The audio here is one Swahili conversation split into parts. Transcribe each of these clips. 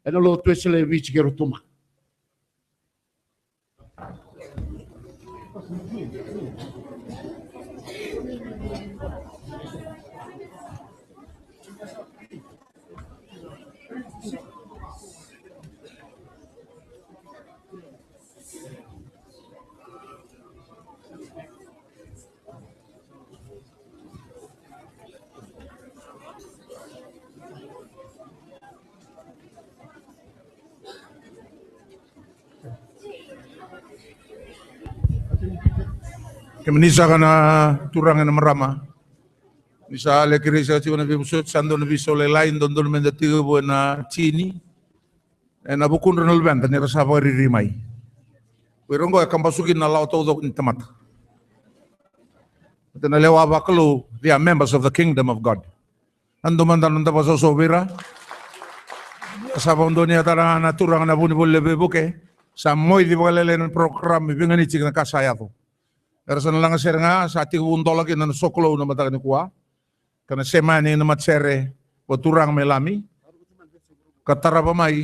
ena lo tuesele vici gerutuma. Kemenisa kana turangan marama. Bisa le kirisa ci wana bibusut sando na biso le lain dondon mendati bo na chini. Na bukun renal band ni rasa ba ririmai. Wirongo akan basukin na lao todo in tamat. Na lewa ba kalu, they are members of the kingdom of God. Ando mandan nda baso sobira. Kasaba ndo ni atara na turangan na buni bolle bebuke. Sa moy di balelen program bingani ci na kasaya to. Ersan lang ser nga sa ating undolak na soklo na mata ni kuwa. Kana semane na matsere o turang melami. Katara pa mai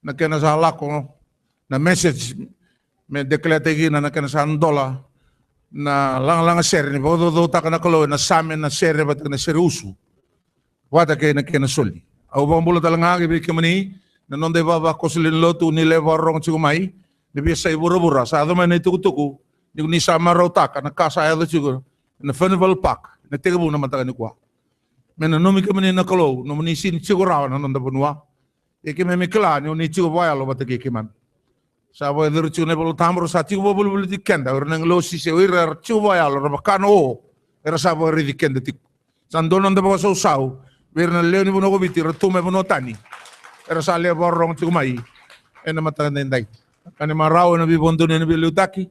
na kena sa lako na message me deklarate na kena sa andola na lang ser ni bodo do ta kana kalo na samen na ser bat na serusu. Wata kena soli. Au bambulo talanga gibi kemani na nonde baba koslin lotu ni lewarong chumai. Ni biasa ibura-bura sa ado man tuku ni sama rota na kasa ado chugo na festival park na tegabu na mata ni kwa. Mena nomi kemani na kalo no ni sin chigurawa na nonda bunwa. Eke me mikla ni chigo boya lo batake keman. Sa boy der chugo ne bolo tamro sa chigo bolo di kenda or nang lo si se ira chigo boya lo bakano era sa boy di kenda tik. Sandono nda baso sau wer na leoni buno ko biti retume buno tani. Era sa le borong chigo mai ena mata ndai. Kani marao na bibondo ni bilutaki.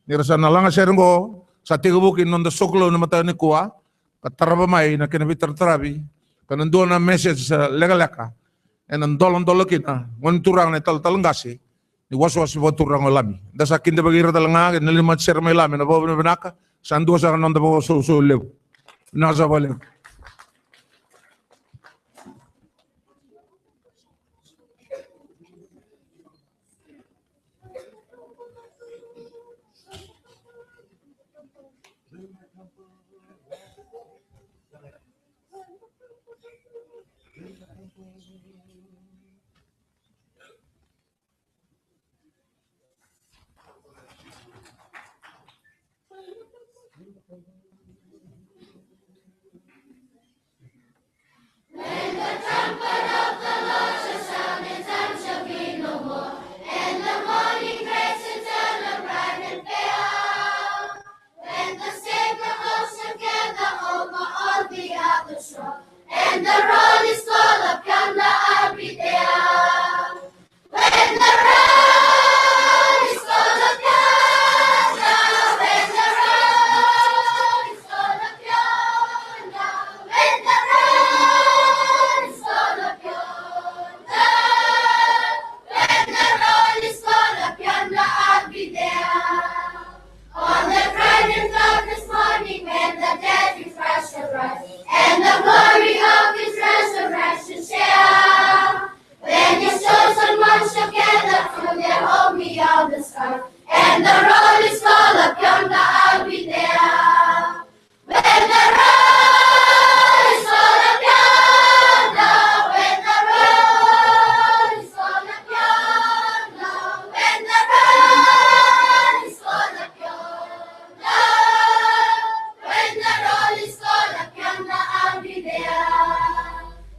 Ni rasa na langa serengo sa tigabukin nonda soklo na mata ni kuwa. Kataraba mai na kinabi tartarabi. Kanando na message sa legalaka. En dolon kita ngon turang ne tal ngasi ni waswas bo turang lami da sakin de bagira talanga ne limat ser me lami na bo benaka sandu sa non da bo so lew na za bale. And the roll is called up yonder, I'll be there. When the roll is called up yonder, when the roll is called up yonder, when the roll is called up yonder, when the roll is called up yonder, I'll be there. On the bright and cloudless morning when the dead in Christ shall rise, and the glory of his resurrection share. When his chosen ones shall gather from their home beyond the sky, and the roll is called up yonder, I'll be there. When the roll is called up yonder, when the roll is called up yonder, when the roll is called up yonder, when the roll is called up yonder, I'll be there.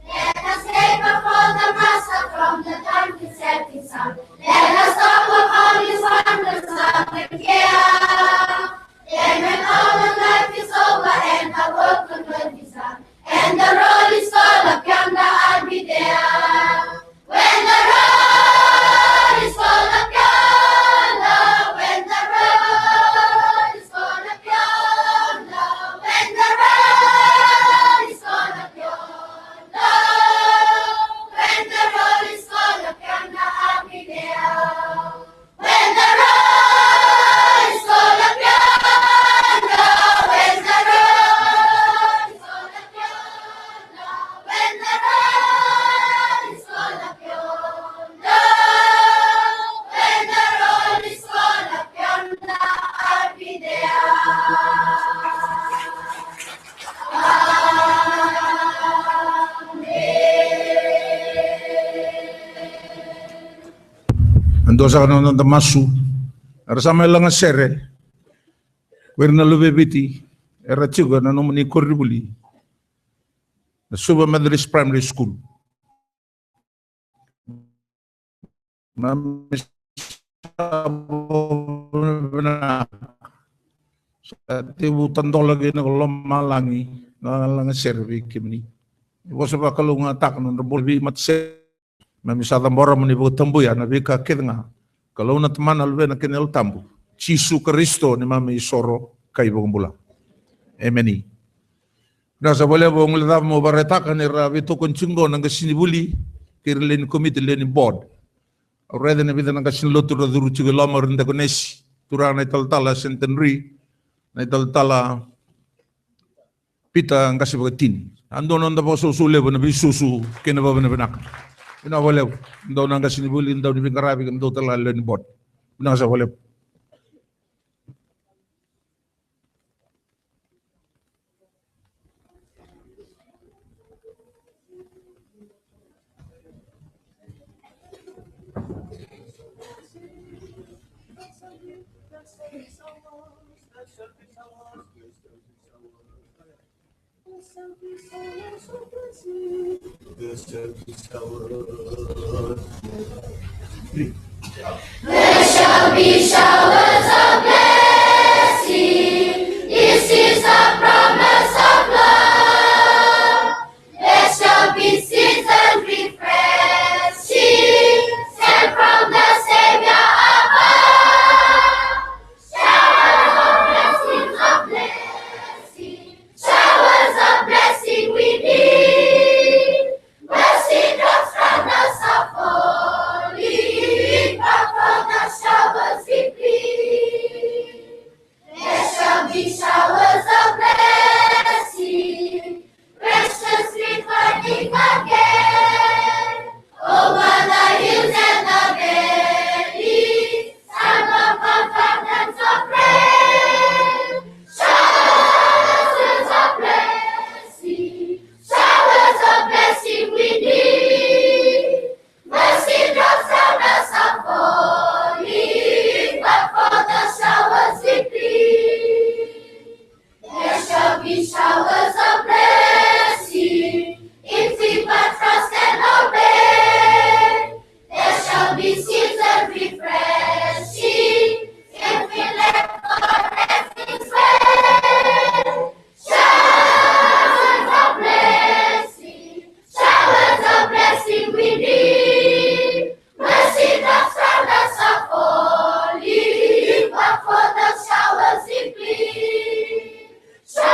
Let us take up all the master from the dark and setting sun. Let us talk of all his wonders, love and care. Then when all the life is over and the work will be done, and the roll is called up yonder, I'll be there. When the roll is called up yonder, when the roll is called up yonder, when the roll is called up yonder, when the roll is called up yonder, I'll be there. When the roll is called Ando sa kanon ng tamasu. Arsama lang sere. Werna lubebiti. Era chuga na nomuni korribuli. Suba Methodist Primary School. Mami tibutan to lagi na malangi na lang servi kimni. Iwas pa kalung atak no bolbi matse. Mami sa tambora mo ni butambuya na bika kidnga. Kalau na teman alwe na kinel tambu. Cisu Kristo ni mami soro kay bula. Emeni. Nasa boleh bong lada mo baretakan ni rabi to kuncungo nang kasini buli kirlen komite len board. Already na bida nang kasin lotur na duru chugo lamar nda konesi. Turang na italtala sentenri na italtala pita ang kasi bagatin. Ando nanda po susule bo na bisusu kena ba na benak. Ina boleh ndo nang kasini buli ndo ni bingarabi ndo tala len board. Nasa boleh. There shall be showers of blessing. This is the promise of love. There shall be seasons refreshing, sent from the Savior above. Showers of blessing, showers of blessing we need. Mercy drops from the sun falling, but for the showers we plead. There shall be showers of blessing, precious returning again. Over the hills and the valleys, sound of confidence of rain. Showers of blessing we need. Mercy drops down us are falling, but for the showers we plead. There shall be showers of blessing, if we but trust and obey. There shall be seasons refreshing, if we let God have His way. Showers of blessing we need. Mercy drops from us are falling, but for the showers we plead. Showers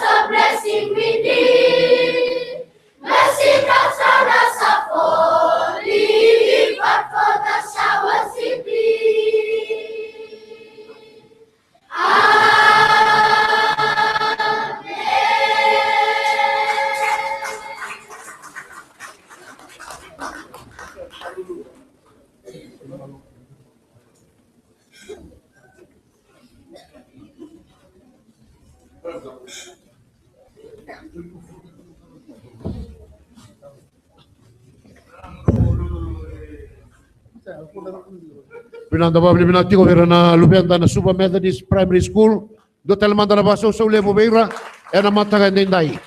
of blessing we need. Mercy drops from us are falling, but for the showers we plead. Pinanda Babli Binati ko na Lubianta na Suba Methodist Primary School. Do telemanda na baso sa Ulevo Beira. E na matagan din dahi.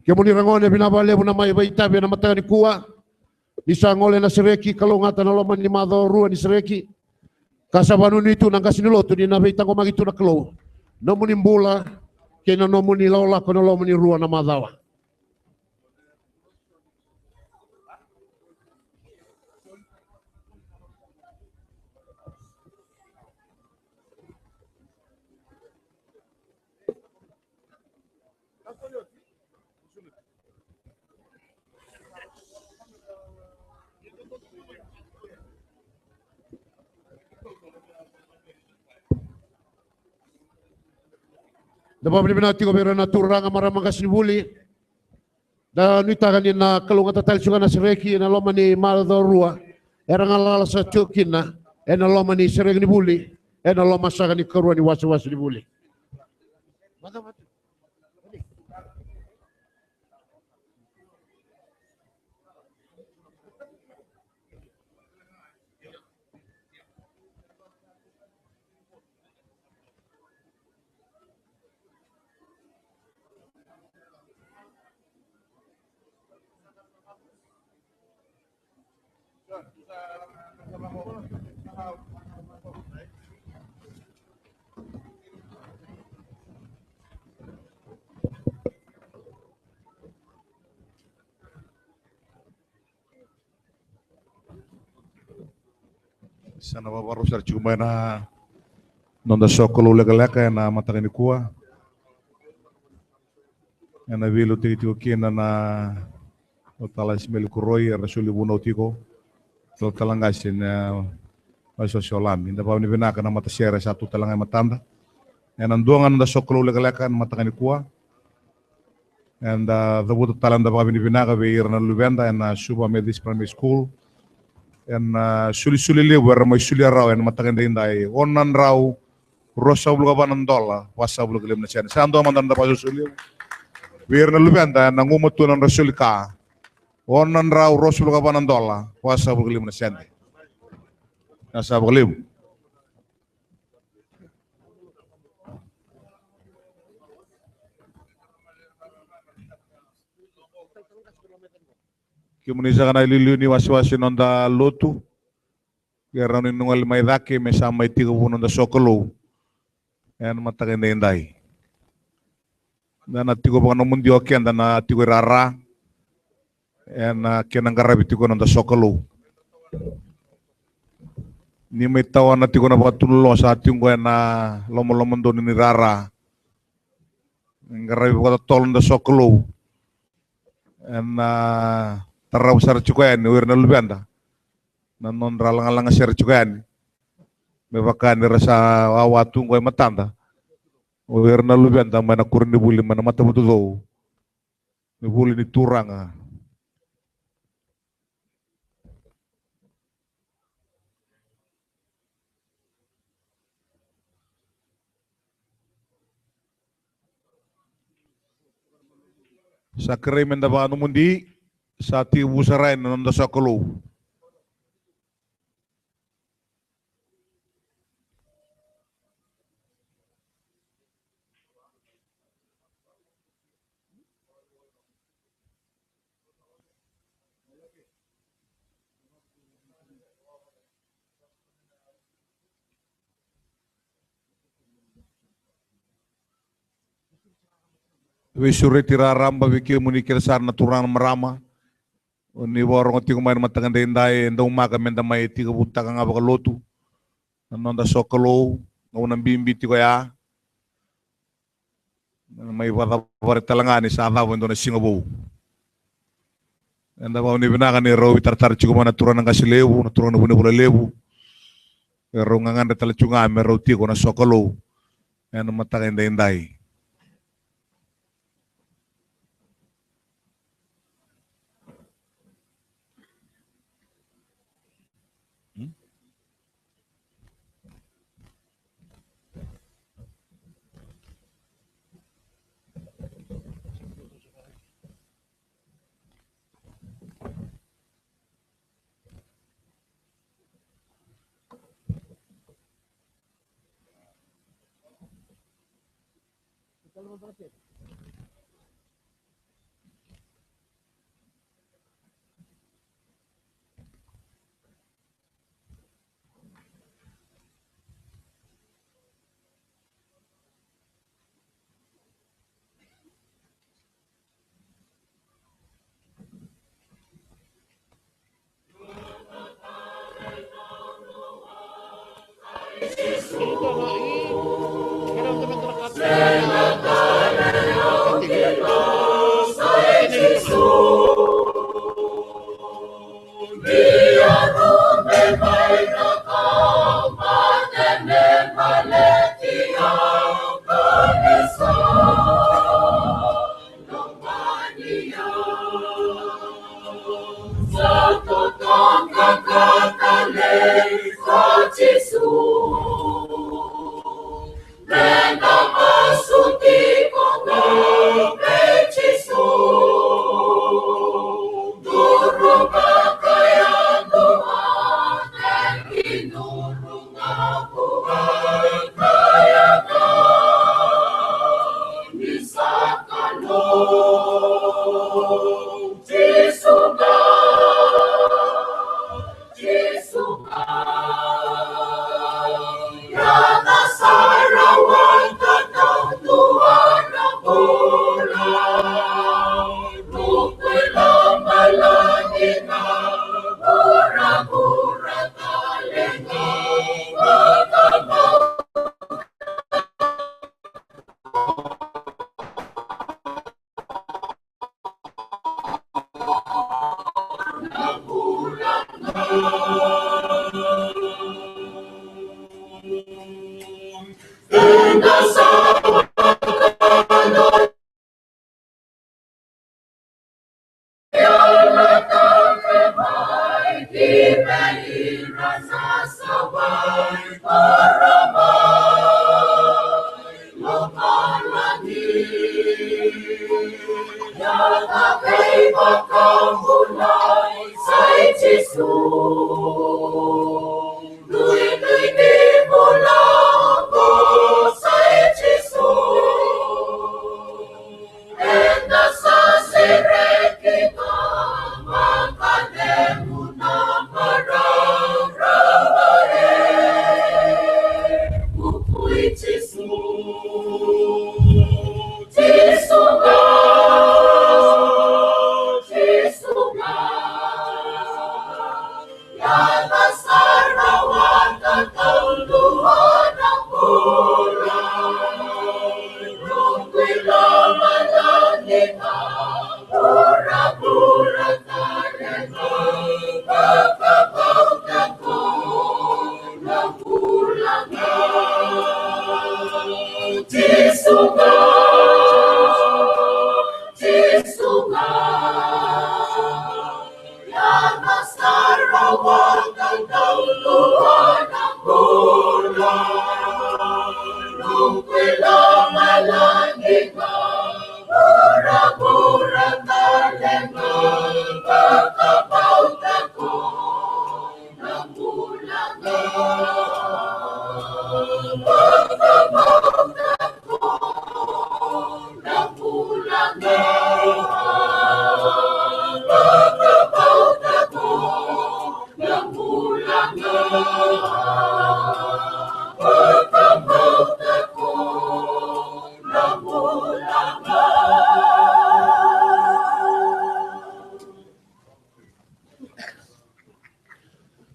Kaya muni rangon e binabalevo na may baitabi na matagan ni Kuwa. Bisa ngole na Sireki kalungatan na loman ni Mado Rua ni Sireki. Kasabano nito nang kasiniloto ni nabaitang ko magito na klo. Namunin bula kaya namunin laula ko na loman ni Rua na Madawa. Dapat binati ko meron na turang maramang kasinibuli. Da nuita kanin na kalungan tatal suka na Sireki na loman ni Mado Rua. Era ngalala sa Chukin na na loman ni Sireki ni Buli. ena lo masaka ni karua ni wasi-wasi ni buli. Sana baru sar cuma na nonda sokolo lega na matangani kuah. Ena vilu tiko kina na otala smeli kuroi rasuli buno tiko. To talangasin na maso solam. Inda pa ni binaka na mata share satu talangay matanda. Ena duangan nonda sokolo lega na matangani kuah. And the buto talanda pa ni binaka be irna lubenda and Suba Methodist Primary School. En suli-suli lebar may suli raw en mataganda inday onan raw rosa buluga banan dola wasa buluga lim na siya sando mandan da paso suli wir na lubenda nangumuto ng rasul ka onan raw rosa buluga banan dola wasa buluga lim na siya nasa buluga lim Kimunisa kana ililu ni wasi-wasi nonda lotu. Kaya nungal may dake may samay tigo po nonda sokolo. Yan mataganda inday. Na tigo pa kanong mundi okyan na tigo rara. Yan kinang karabi tigo nonda sokolo. Ni may tawa na tigo na patulo sa ating ko na lomo-lomon doon ni rara. Ang karabi po katol nonda sokolo. Yan taraw sar cukayan wir na lubenda nanon ralang-alang sar cukayan mebakan rasa wawatung ko matanda wir na lubenda mana kurni buli mana mata betul ni buli ni turang sakre mendaba anu mundi Sati busarain nanda sokolo. Wisure tiraramba wiki munikir sarna turang merama. Ni warong ti kumain mataganda inday enda umaga menda may ti kabutaka nga bakalotu nanda sokolo ngunang bimbi ti kaya may wala talangani sa ataw endo na singabo enda ba ni binaka ni raw tartar ti kumana turan ng kasilebu na turan na bunibula lebu pero nganganda talachunga meraw ti ko na sokolo enda mataganda inday Jesu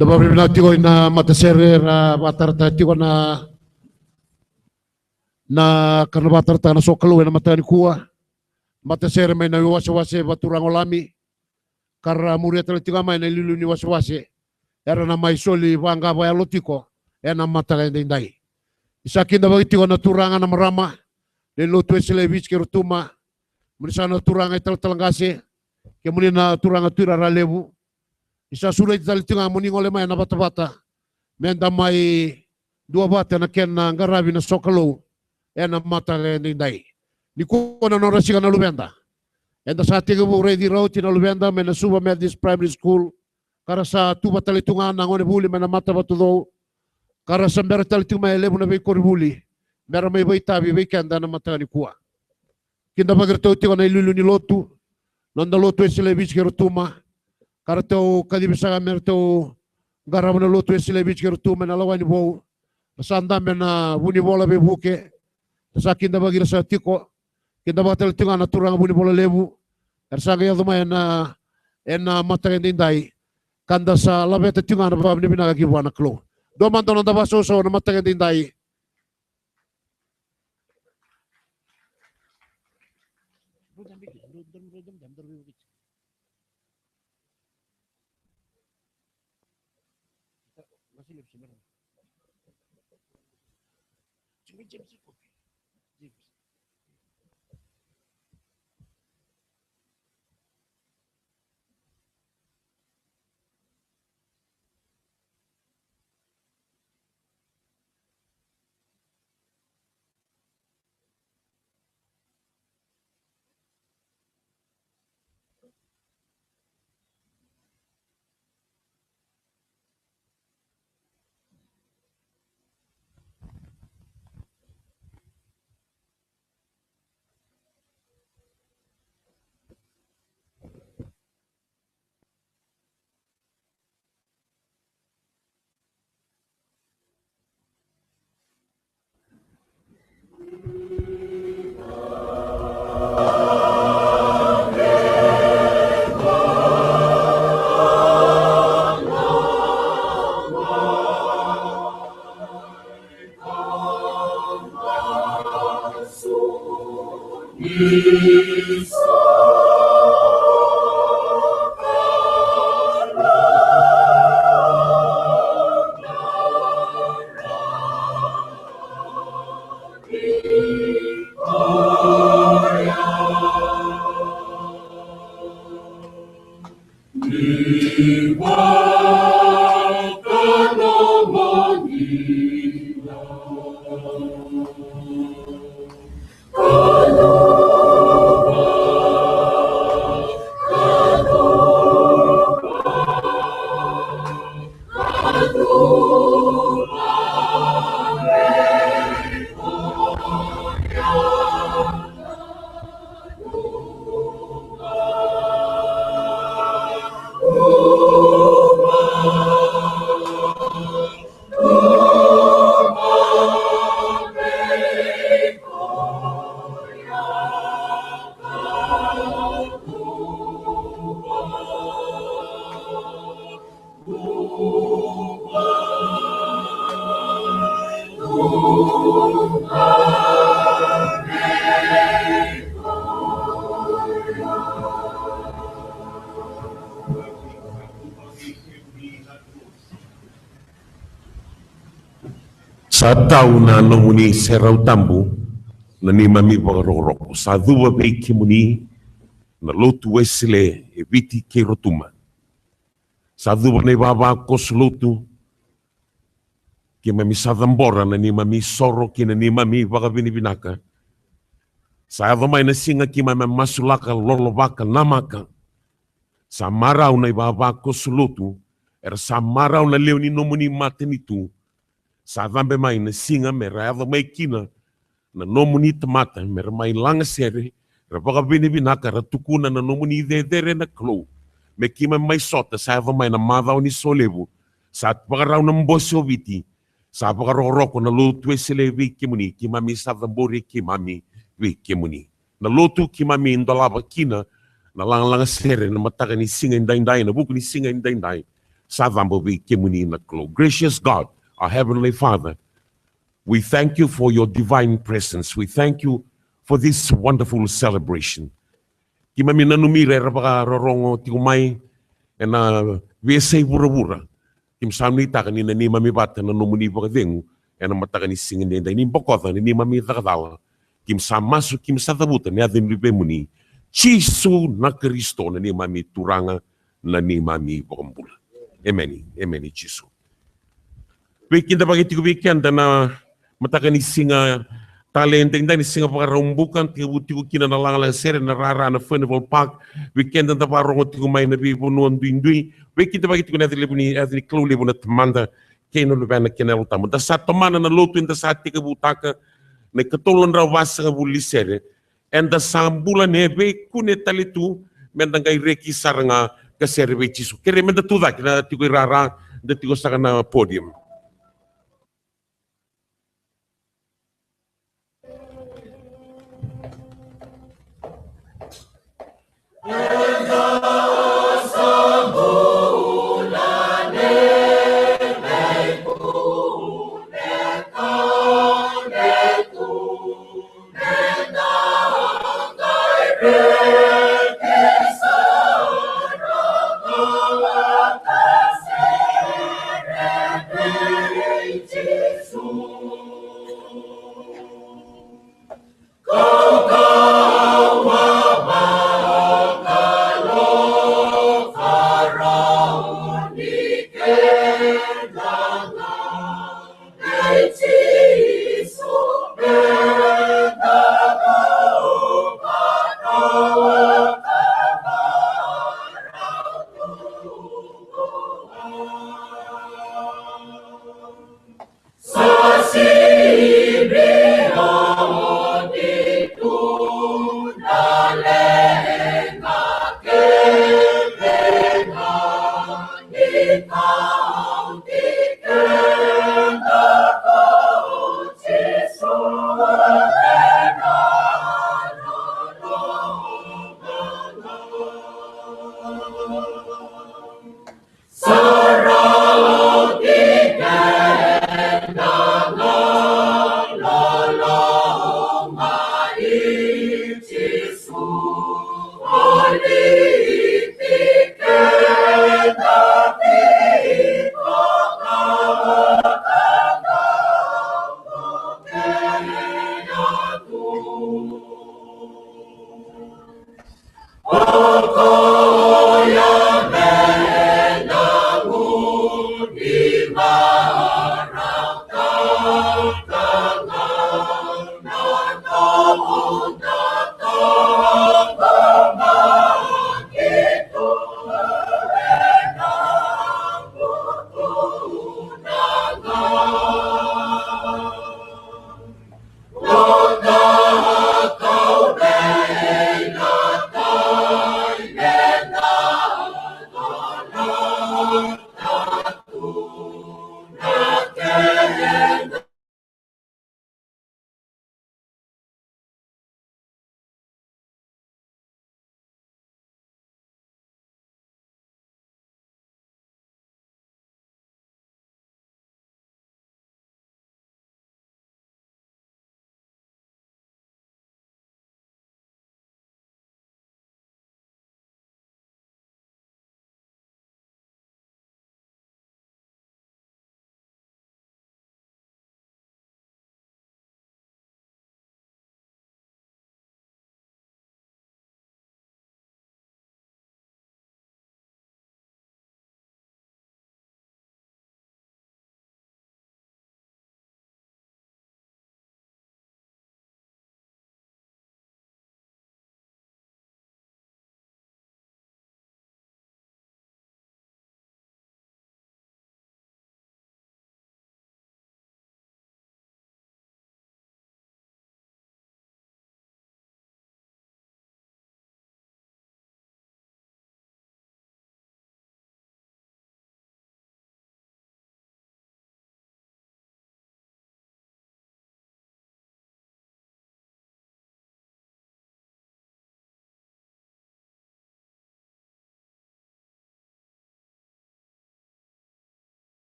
Dabab na tigo na matasere batarta tigo na karnabatarta na sokalu na matani kuwa matasere may na wase baturang olami karra muria tala tigo may na lilu ni wase era na may soli banga baya lotiko na matala ndai isakin dabab tigo na turanga na marama de lotu selebis kerutuma munisa na turanga talangase kemuni na turanga turara lebu isa sudah itali tinga muni ngole mai na bata-bata menda mai dua bata na ken na ngarabi na sokalo na mata le ndai ni ko na no rasiga na lubenda enda sa tiga bu ready road na lubenda men na suba Methodist Primary School kara sa tuba tali tunga na ngone buli men na mata batu do kara sa mbera tali tunga lebu na be buli mera mai bai tabi bai kenda na mata ni kuwa kinda magerto tiga na ilulu ni lotu nonda lotu esile bis kerutuma karatau kadibisa merto garamana lotu esile bich kertu mena lawani bo sanda mena buni bola be buke sakinda bagira sa tiko kinda batal tinga na turanga buni bola lebu ersanga ya duma ena mata ndai kanda sa labeta tinga na babni bina ki wana klo do manto na baso so na mata ndai Di bawah Sa tau na muni serau tambu na ni mami pagaroroko. Sa dua beiki muni na lotu esile e viti ke rotuma. Sa dua ne baba kos lotu ke mami sadambora na ni mami soro ki na ni mami bagabini binaka. Sa adamai na singa ki mami masulaka lolovaka namaka. Sa marau na baba kos lotu era sa marau na leo ni nomuni matenitu. Sa vambe mai na singa me rava mai kina na nomuni tamata me mai langa sere ra baka bini binaka ra tukuna na nomuni dedere na klo me kima mai sota sa va mai na madau ni solevu sa baka rau na mbosio viti sa baka roroko na lotu esele vi kimuni kima mi sa vambori kimami vi kimuni na lotu kimami indolava kina na langa sere na mataka ni singa indai na buku ni singa indai sa vambo vi kimuni na klo. Gracious God, our Heavenly Father, we thank you for your divine presence. We thank you for this wonderful celebration. Kimami na numire rabaka rorongo tikumai na viesei wura-wura. Kim samni taka ni mami bata na numuni bakadengu na mataka ni singin denda ni bokota ni mami takadala. Kim samasu kim satabuta ni adin ribemuni. Chisu na Kristo na ni mami turanga na ni mami bakambula. Amen. Amen. Chisu. Weekend bagi tiga weekend na mataka ni singa talenteng dan ni singa pakarumbukan tiga kina na lang sere na rara na Festival Park weekend na parongo tiga mai na bibo nuan duindui weekend bagi tiga na lebuni adni klo lebu na temanda keno lebana kenel tamu da satu mana na lotu da saat tiga butaka na ketolon rawas nga buli sere and da sambula nebe kune talitu mendangai reki saranga ka sere be chisu kere menda tuda kina tiga rara da tiga saka na podium.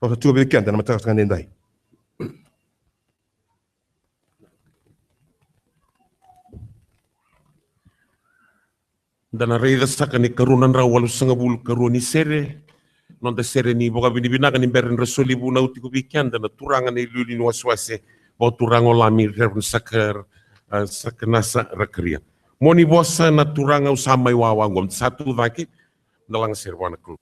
O tua be kianta na mataka ngane ndai. Dana reida saka ni karunan ra walu sanga bulu karuni sere. Nonda sere ni boka binibinaga ni beren resoli buna uti ko bikian dana turanga ni luli ni waswase. Bo turango lami rern sakar nasa rakria. Moni bosa na turanga usama iwawangom satu daki nalang serwana kru.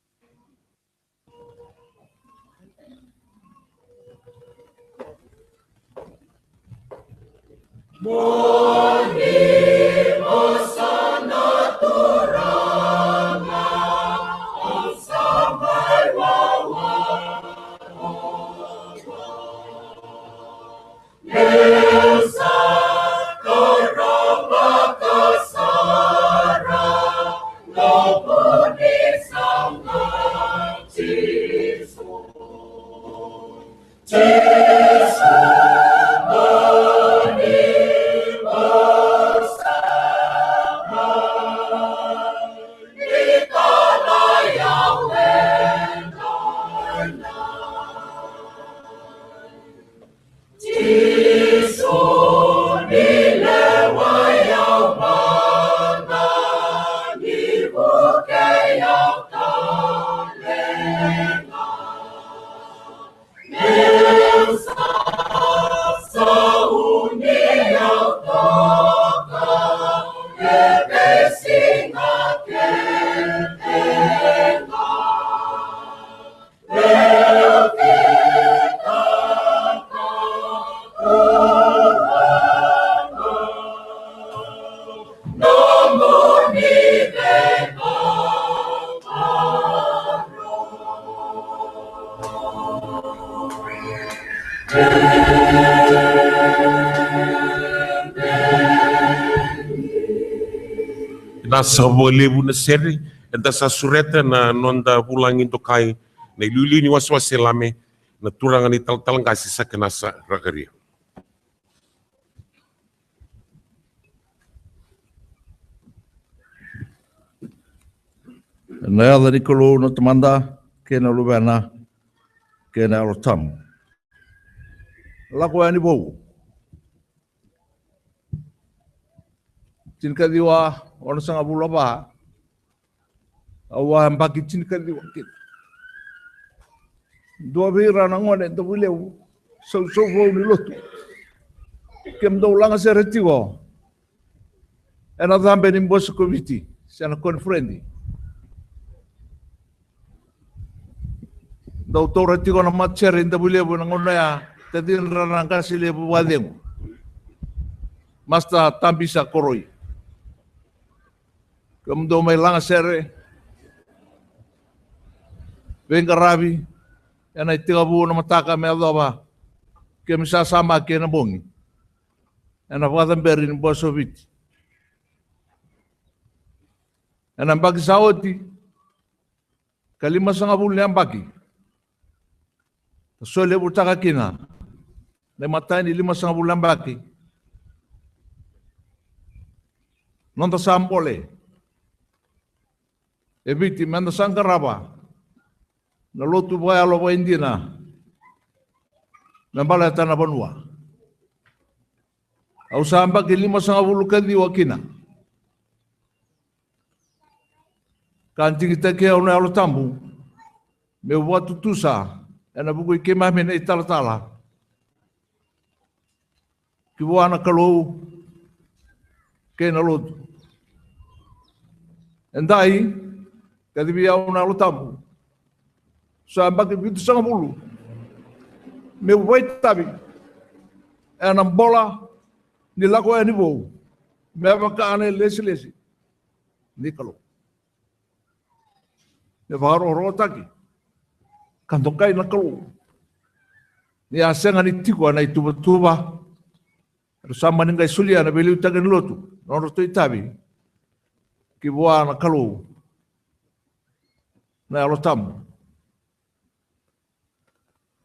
Nasa lebu na seri, enta sa sureta na nonda bulangin to kai na iluli ni waswase lame na turanga ni tal kasi sa kanasa rakaria. Nea da Nikolo no tamanda, kena lubana, kena arotam. Lako ani bou. Tinka diwa, orang sanga bula ba. Awa mbaki tinka diwa kit. Dua bira na ngone to bileu. So vo ni lotu. Kem do langa se retigo. Ena dambe ni mboso committee, sana konfrendi. Doutor retigo na matcher inda bileu na ngone ya. Tadin rana kasi lebu wadeng. Masta tambisa koroi. Kemudian may langa sere, venga rabi, yan ay tigabu na mataka may adoba, kaya misasama kaya na bongi. Yan ang wadang berin ng Bosovit. Yan ang bagi sa oti, kalima sa nga buli ang bagi. So lebu taka kina, na matay ni lima sa nga buli ang bagi. Nonta sambole. Eviti manda sangkaraba na lotu boya lo boya indina na bala tanah banua au samba ke 5 kali wakina kanti kita ke ona lo tambu me watu tusa ana buku ke ma me itala tala ki wana kalau ke na lotu endai kadi biya una lutamu samba ke bitu sanga bulu me wait tabi ana bola ni lako ani bo me baka ane lesi ni kalo me baro rotaki kanto kai na kalo ni asenga ni tiko na tuba sama ningai sulia na beli utagen lotu no to itabi ki boa na kalo na alotam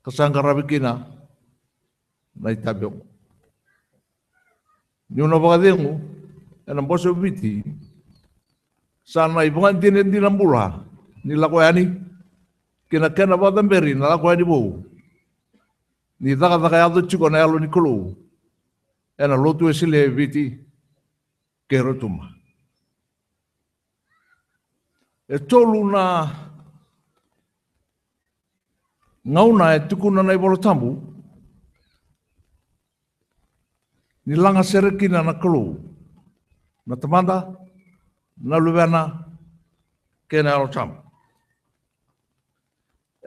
kasanga rabikina na itabyo ni una bagadengo ena boso biti sana ibungan din nambula ni lakoyani kena wadamberi na lako ni bo ni taka ado chiko na alo ni kolo ena lotu esile viti kerotuma e tolu na ngauna e tukuna na ibolo tambu ni langa serekina na kolo na tamanda na luwena kena alo tambu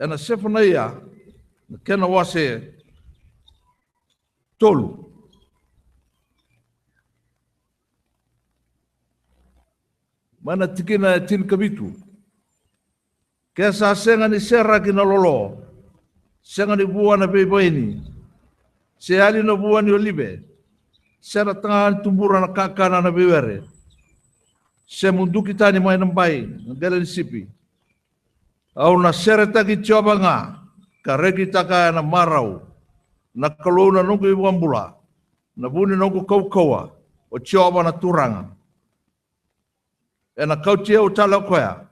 ena sefana ia kena wase tolu mana tikina tin kabitu kesa senga ni sera kina lolo senga ni bua na bebaini se ali no bua ni olive sera tangan tumbura na kakana na bewere se mundu kita ni mai nambai ngalen sipi au na sera taki coba nga kareki taka na marau na kalona nungu iwambula na buni nungu kaukaua o coba na turanga ena kautia o tala koea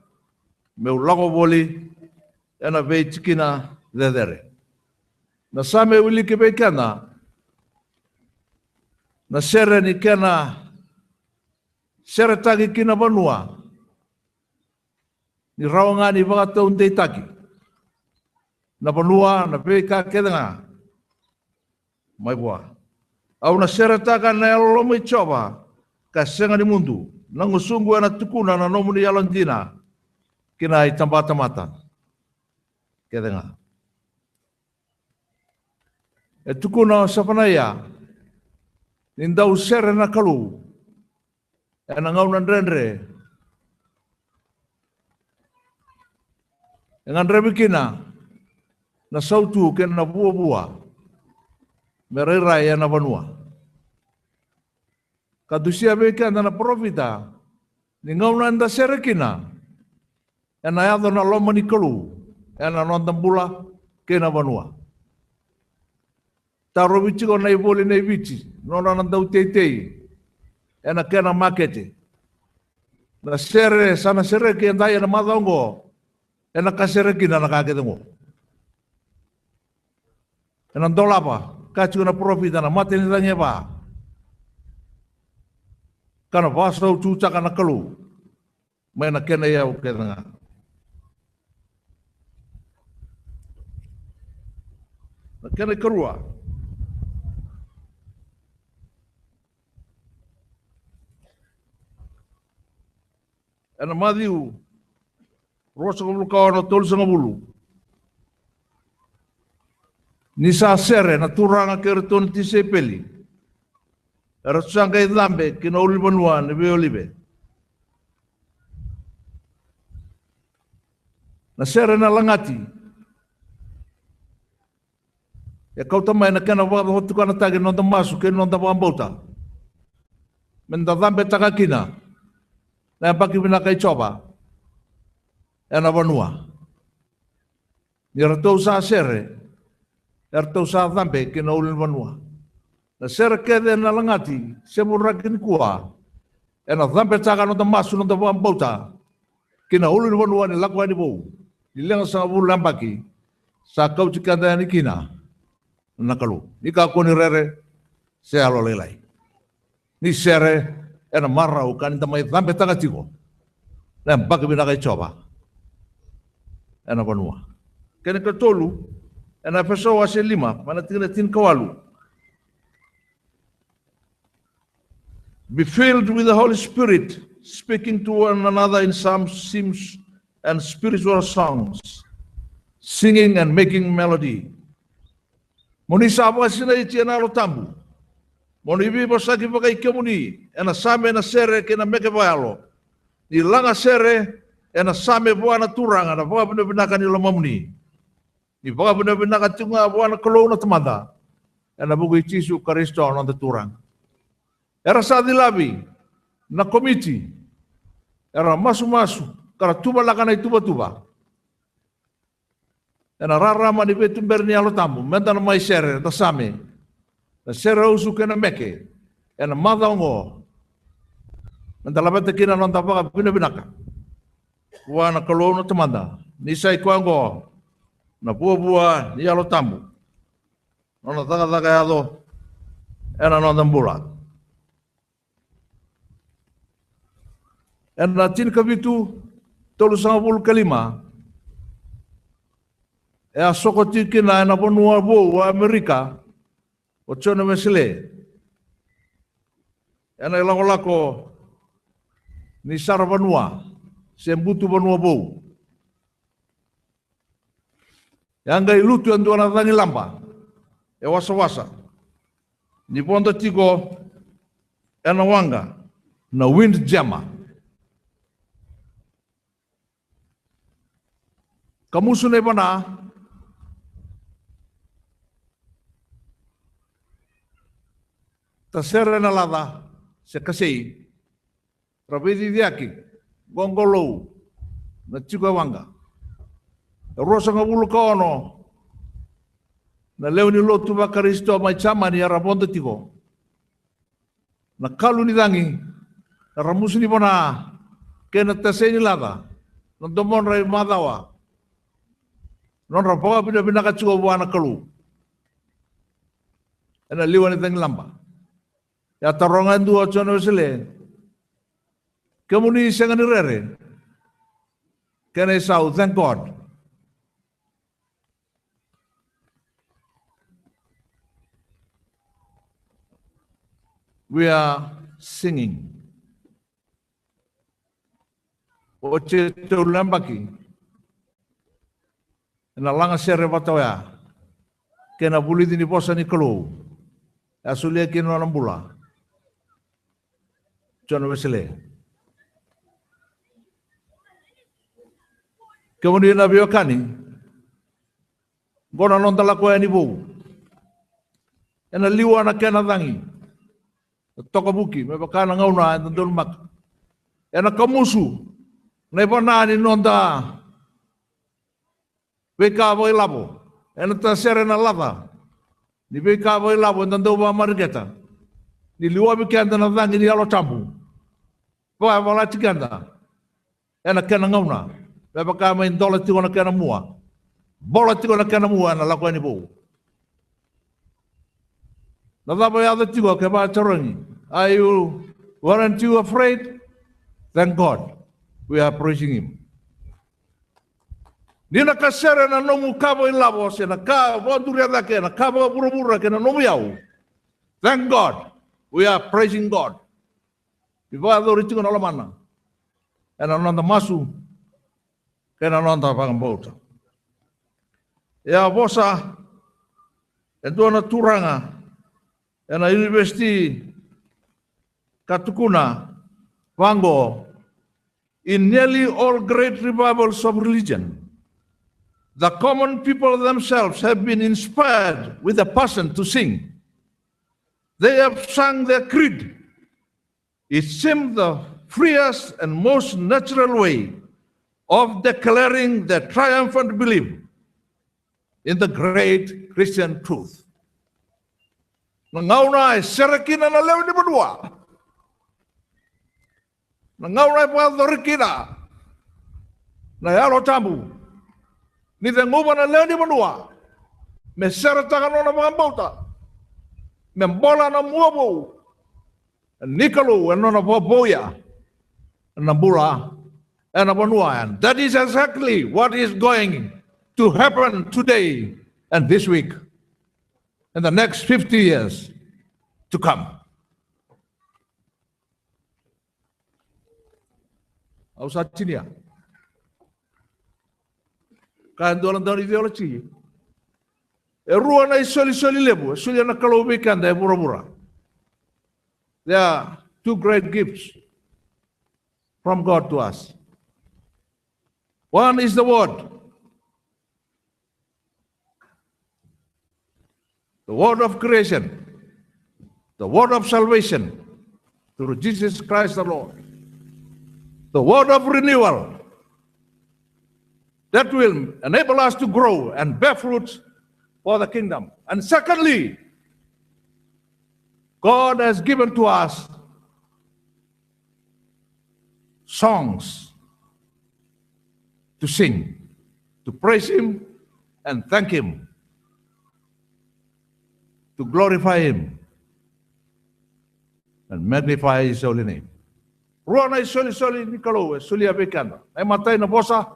me ulago boli ena vei tikina dedere na same wili ke bekana na sere ni kena sere taki kina banua ni raunga ni wakato unde taki na banua na beka kedenga mai boa au na sere taka na lomo ichoba ka senga ni mundu nangu sunggu ana tukuna na nomu ni yalandina kina itambata mata kedenga e tukuna sapana ya nindau sere na kalu e na ngau nandrendre e ngandre bikina na sautu kena na bua merera ya na vanua kadusia beka na profita ni ngau nanda serekina ena ya na loma ni kalu ena nonda bula kena vanua taro bichi ko nei boli nei bichi nona nanda utei ena kena makete na sere sana sere ke ndai na madongo ena kaserekina na kakedengo ena dolapa kachu na profita na mateni tanya ba kana vaso tu taka na kalu mai na kena ya o kedenga na kena karua ena madiu rosa ko ka no tol sanga bulu ni sa sere na turanga kerton ti sepeli rasanga idambe kino ulbanwa ne be olive na sere na langati e kauta mai na kana wa hotu kana tagi no da masu ke no da bambota men da dambe takakina na paki bina kai choba ena vanua ni rato sa sere erto sa dambe ke no ulbanwa na sere kede na langati se murakin kuwa ena dambe taka no da masu no da bambota kina ulbanwa ni lakwa ni bo ilenga sa bulan baki sa kau cikanda ni kina nakalu ni ka ko ni rere se alo lelai ni sere ena marau kan tamai dambe taka tiko na baki bina kai choba ena vanua kene ka tolu ena pessoa se lima mana tina tin kawalu be filled with the Holy Spirit speaking to one another in psalms, hymns and spiritual songs singing and making melody moni sabo sina itiana lo tambu moni vivo saki pakai kemuni ena same na sere kena meke valo ni langa sere ena same buana turanga na buana binaka ni lomamuni ni buana binaka tunga buana kolona tamada ena bugu Yesu Kristo on the turang era sadilabi na komiti era masu kara tuba lakana tuba ena rarama ni betu berni alo tamu menda na mai sere da same na sere usu kena meke ena madongo menda labete kina non tapaka binaka wana kolona tamada ni sai kwango na bua ni alo tambu. Nona taka ado ena no dambula. Ena tin kabitu tolu sanga bulu kalima. E a soko tikina ena bonua bo wa Amerika o tona mesele. Ena ilango lako ni sara banua se mbutu banua bo. Yang ilutu andu ana tangi lamba. E wasa. Ni pondo tiko ena wanga na wind jammer. Kamusu ne bana tasera na lava se kasei rabedi diaki gongolo na tiko wanga rosa ngabulu kono na leoni lotu bakaristo mai chama ni arabondo tiko na kalu ni dangi na ramusu ni bona kena taseni lava na domon rai madawa non rapoga bina kachuo buana kalu ena liwa ni tangi lamba ya tarongan dua chono sele kemuni sengani rere kena sau thank God we are singing oche to lambaki na langa sere batoya kena buli dini posa ni kelo asulia kino nambula chono mesele kemudian na biokani gona lonta la koya ni bo ena liwa na kena dangi toka buki me bakana ngauna ndol mak ena kamusu ne bonani nonda Beka voi labo, ena ta serena lava. Ni beka voi labo ndando ba margeta. Ni liwa bikenda na vangi ni alo tambu. Poa wala tikenda. Ena kena ngauna. Beba kama indola tiko na kena mua. Bola tiko na kena mua na lako ni bo. Na daba ya tiko ke ba charangi. Weren't you afraid? Thank God. We are praising him. Nina kasere na nomu kabo ilabo se na ka waduri adake na kabo burubura ke na nomu yau. Thank God. We are praising God. Iba adori tiko na lamana. Ena nanda masu ke na nanda pangambota. Ya bosa na turanga ena university katukuna wango in nearly all great revivals of religion. The common people themselves have been inspired with a passion to sing. They have sung their creed. It seemed the freest and most natural way of declaring their triumphant belief in the great Christian truth. Nangauna ay serakina na lew ni badua. Nangauna ay padorikina na yalo tambu. Ni tenguba na lew ni badua. Me serataka na mga me bola na muabo. Nikalo and nona boya. Nambula and Abanuan. That is exactly what is going to happen today and this week and the next 50 years to come. Ausatinia. Kandolan dari ideologi. Erua na isoli lebu, isoli na kalobikan da bura-bura. There are two great gifts from God to us. One is the word. The word of creation. The word of salvation through Jesus Christ the Lord. The word of renewal that will enable us to grow and bear fruit for the kingdom. And secondly, God has given to us songs to sing, to praise him, and thank Him, to glorify Him, and magnify His holy name. Ruang na soli ni kalau soli abekana. Ai matai na bosa,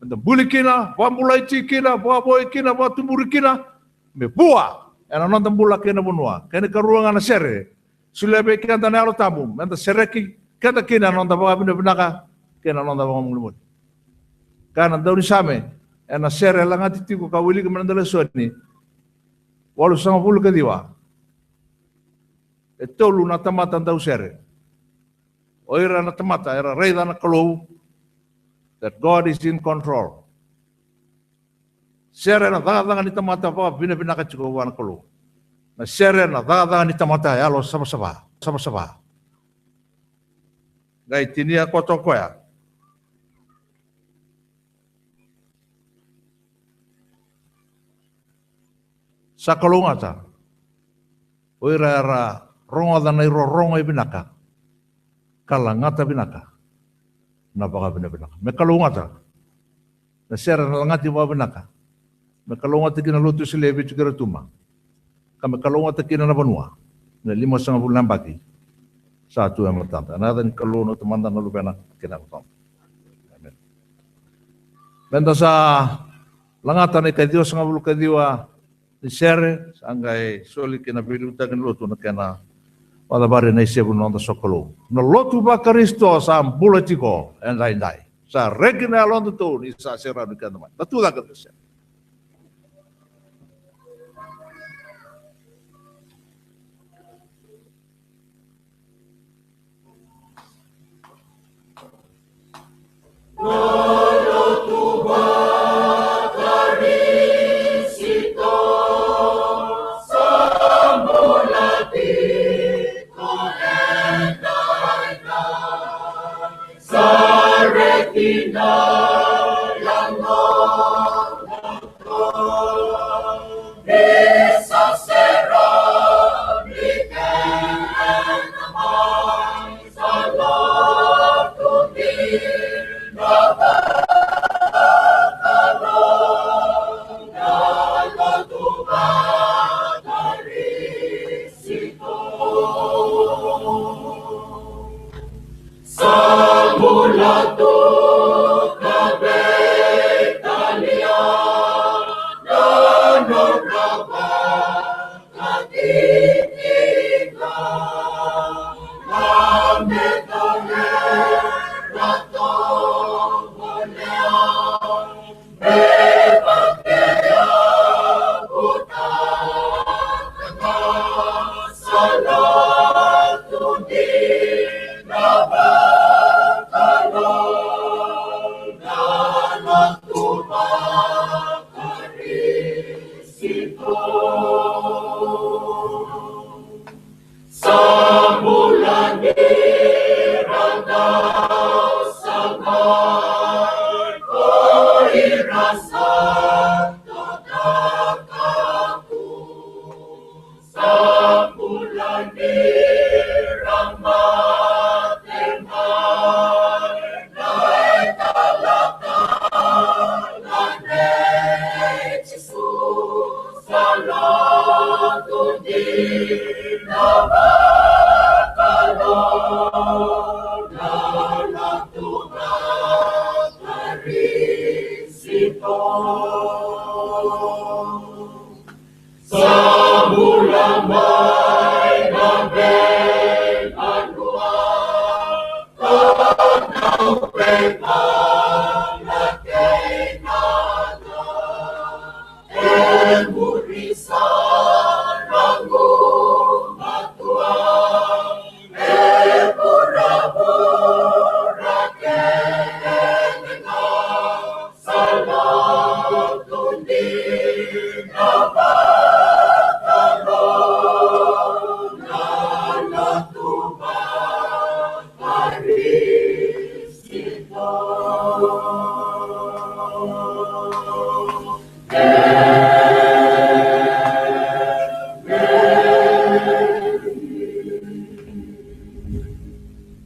na bulikina, wa mulai tikina, wa boikina, wa tumurikina, me bua. Ena nonton bula kena bunua. Kena keruangan na sere. Soli abekana na alo tamu. Menta sereki kata kina nonton bawa bina binaka, kena nonton bawa mulumut. Karena daun same, ena sere langati tiku kawili kemenandala suani. Walu sama bulu kediwa. Etolu na tamatan dau sere. Oira na tamata, era reida na kalau that God is in control. Sere na daga ni tamata pa bina kacukup wana kalau. Na sere na daga ni tamata ya lo sama-sama. Gai tinia koto koya. Sa kalungata. Oira era ronga dana iro ronga ibinaka. Kalangata binaka. Napaka binaka. Me kalungata. Na sera na langati wa binaka. Me kalungata kina lutu silebi chukira tuma. Kame kalungata kina na banua. Na 5 bulan bagi. Satu yang matanta. Nada ni kalunga tumanda na lupena kina matanta. Amen. Benda sa langata ni kadiwa 5 kadiwa ni sere sangai soli kina biluta kina lutu na kena pada bare na isebu nonda sokolo. Na lotu ba Kristo sa politiko en lain-lain. Sa regina londo to ni sa sera ni kanama. Tatula ka sa.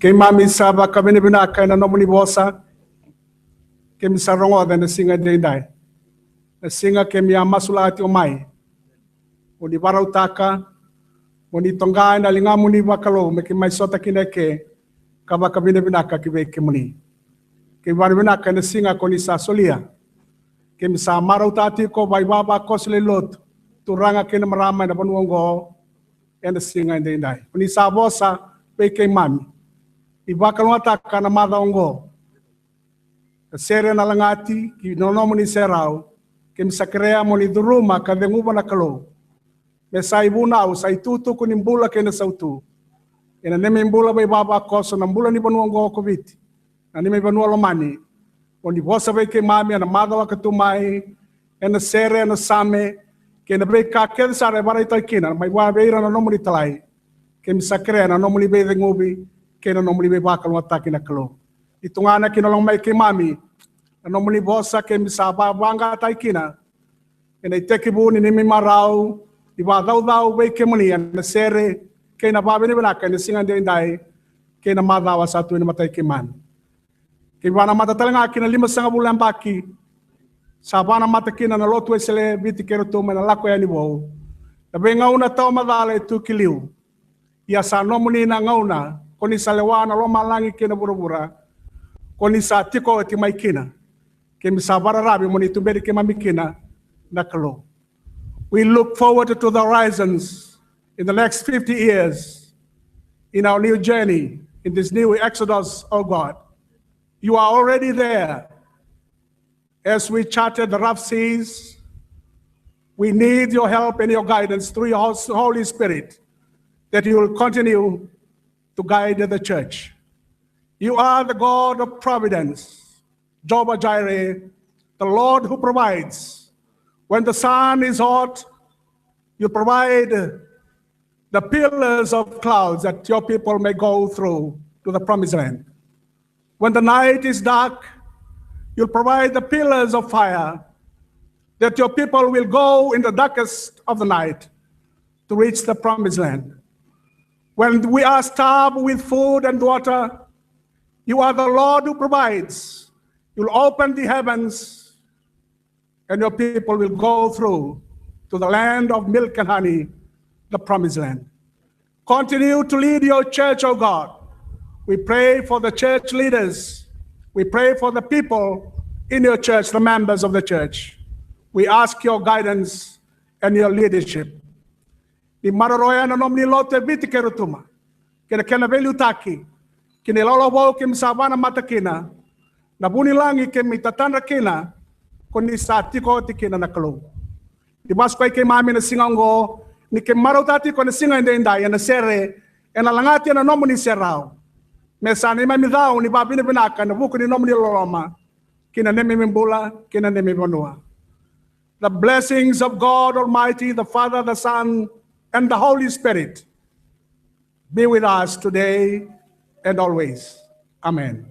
Kay mami saba kami ni binakay na nomoni bosa. Kay misarongo na singa day day. na singa ke mia masula ati o mai. O ni warau taka, o ni tonga na linga muni wakalo me ke mai sota kine ke ka waka bine binaka ki ve ke muni. Ke wani binaka na singa ko ni sa solia. Ke mi sa marau tati ko vai baba ko sile lot. Turanga ke na marama na panuongo e na singa inde indai. O ni sa bosa ve ke mami. I wakalo ataka na mada ongo. Sere na langati ki nono muni serau. Ke mi sakrea moni duruma ka venguba na kalo. Me sa ibuna au sa itutu ko nimbula ke na sautu. Ina neme imbula bai baba koso na mbula ni banua ngo koviti. Na neme banua lomani. O ni bosa bai ke mami ana mada wa katumai. Ena sere na same. Ke na bai ka ke sare bara ita kina. Mai wa bai na nomu ni talai. Ke mi sakrea na nomu ni bai dengubi. Ke na nomu ni bai baka luata kina kalo. Itungana kina long mai ke mami. Na nomu ni bosa ke mi sa banga tai kina. Ena itekibu ni nimi marau. Iba dau bai ke muni na sere ke na babe ni banaka ni singa ndai ke na madawa satu ni matai ke man. Ke bana mata talanga kina 5 bulan baki. Sabana mata kina na lotu esele biti kero to na lako ya ni bo. Na benga una tau madale tu kiliu. Ya sa no muni na ngauna koni salewana lo malangi kina burubura. Koni sa tiko ti mai kina. Ke mi sabara rabi muni tu beri ke mami kina na kalo. We look forward to the horizons in the next 50 years in our new journey, in this new Exodus, oh God. You are already there. As we charted the rough seas, we need your help and your guidance through your Holy Spirit, that you will continue to guide the church. You are the God of providence, Jehovah Jireh, the Lord who provides. When the sun is hot, you provide the pillars of clouds that your people may go through to the promised land. When the night is dark, you'll provide the pillars of fire that your people will go in the darkest of the night to reach the promised land. When we are starved with food and water, you are the Lord who provides. You'll open the heavens and your people will go through to the land of milk and honey, the promised land. Continue to lead your church, oh God. We pray for the church leaders. We pray for the people in your church, the members of the church. We ask your guidance and your leadership. Ni mararoya na nomni lote biti kerutuma. Kena kena velu taki. Kini lolobo kim sabana matakina. Na buni langi kim itatanda kina. Koni sa tiko tikina na kalo. Di mas ko ke mami na singango ni ke marau tati ko na singa inda ya na sere na langati na nomu ni serao. Me sa ni mami dao ni babi ni binaka na buku ni nomu ni loloma. Kina nemi mimbula, kina nemi bonua. The blessings of God Almighty, the Father, the Son, and the Holy Spirit be with us today and always. Amen.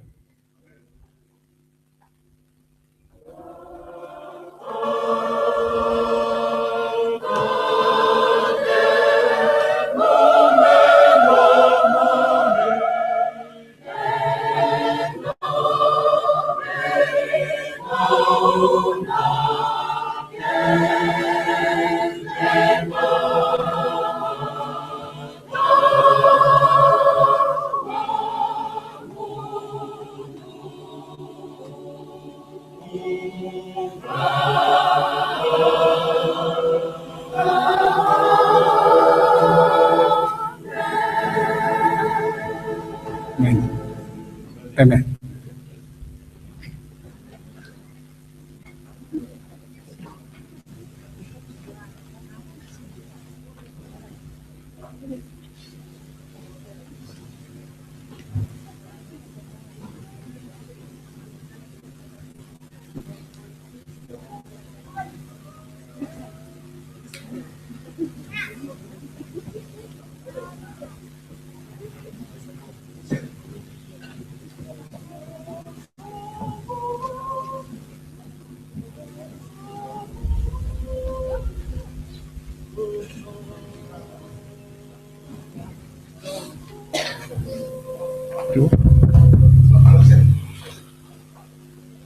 Amen.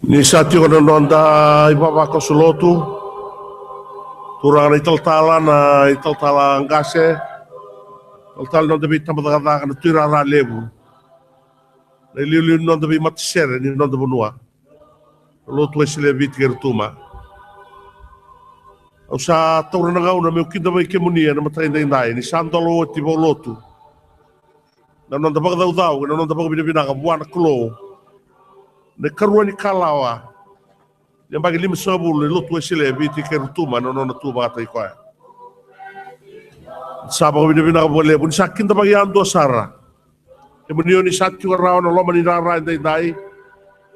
Ni sa tio na nonda I baba ko solotu Turang na italtala ngase. Italtala non debi tamataka na tuira ra lebu. Na iliu non debi matisere ni non debi nua. Lotu esile viti kertuma. Au sa taura na ngauna meu kinda mai kemunia na matainda indai ni sandalo o tibo lotu. Na non debi dau na non debi bina buana kulo. Ne karua ni kalawa. Yang bagi 5 sabul le lotu esile viti kertuma no non tu bata ikoa. Saba bina boleh pun sakin ta bagi ando sara. Kemunio ni satu orang no loma ni rara indai.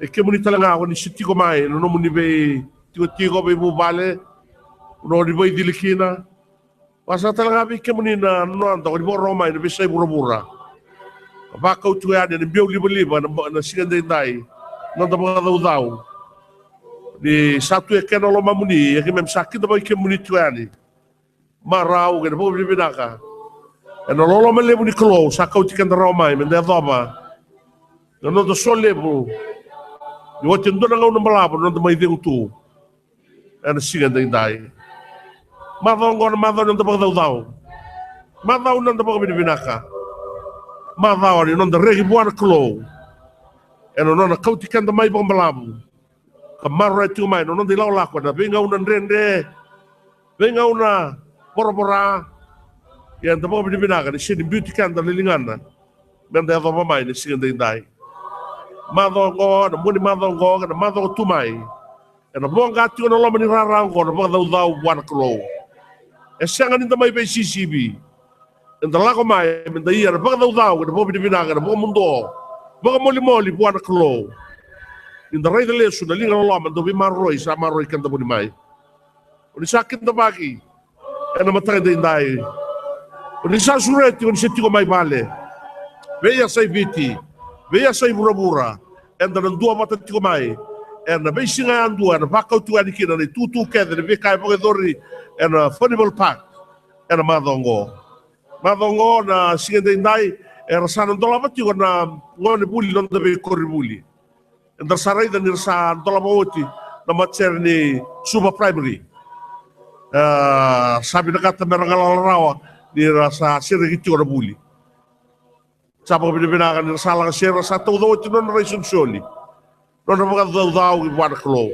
E kemuni talanga ni siti ko mai no muni be tigo be bubale no di boy dilikina. Pasa talanga be kemuni na no ando di boro mai be sai bura-bura. Ba kau tu ya ni biu liba na siganda indai. No da ba dau. Di satu e kena loma muni e kemem sakit ba kemuni tu ya ni. Marau ke bo binaka. E no lolo me lebu ni klo sa kau tikanda romai men da doba. No do solebu. Yo tin do ngau no malabo no do mai deu tu. Ana siganda indai. Madongo no do dau. Madau no do binaka. Madau ni no do regi buana klo. E no kau tikanda mai bo malabo. Kamara tu mai no do lau lako na vinga una rende. Vinga una bora yang tempat binaka ni sini beauty kan dalilingana. Men da do mai ni siganda indai. Madongo, na muni madongo, na madongo tumai. E na bonga ati ona loma ni rarango, na bonga dau buana klo. E sanga ni tamai be CCB. E da lago mai, men da ia, na bonga dau, na bonga binaka, na bonga mundo. Bonga moli buana klo. In da rei da lesu, na linga loma, do bi marroi, sa marroi kan da muni mai. Oni sakin da bagi. E na matai da indai. Oni sa sureti, oni seti ko mai vale. Veia sai viti. Veia sai bura-bura. Enda na dua mata tiko mai. Ena vei singa andua. Ena vakau tu anikina. Ena tutu kede. Ena vei kai pagedori. Ena Funival Park. Ena madongo. Madongo na singa indai. Ena sana ndola mati. Ena ngone buli. Nonda vei kori buli. Ena sarai dan nirsa ndola mawoti. Na matser ni Super Primary. Sabi na kata merangalarawa. Ni rasa sirigiti ora buli. Sapa binaka ni salang sera sa todo ito non reason soli. Non mga daw i buana klo.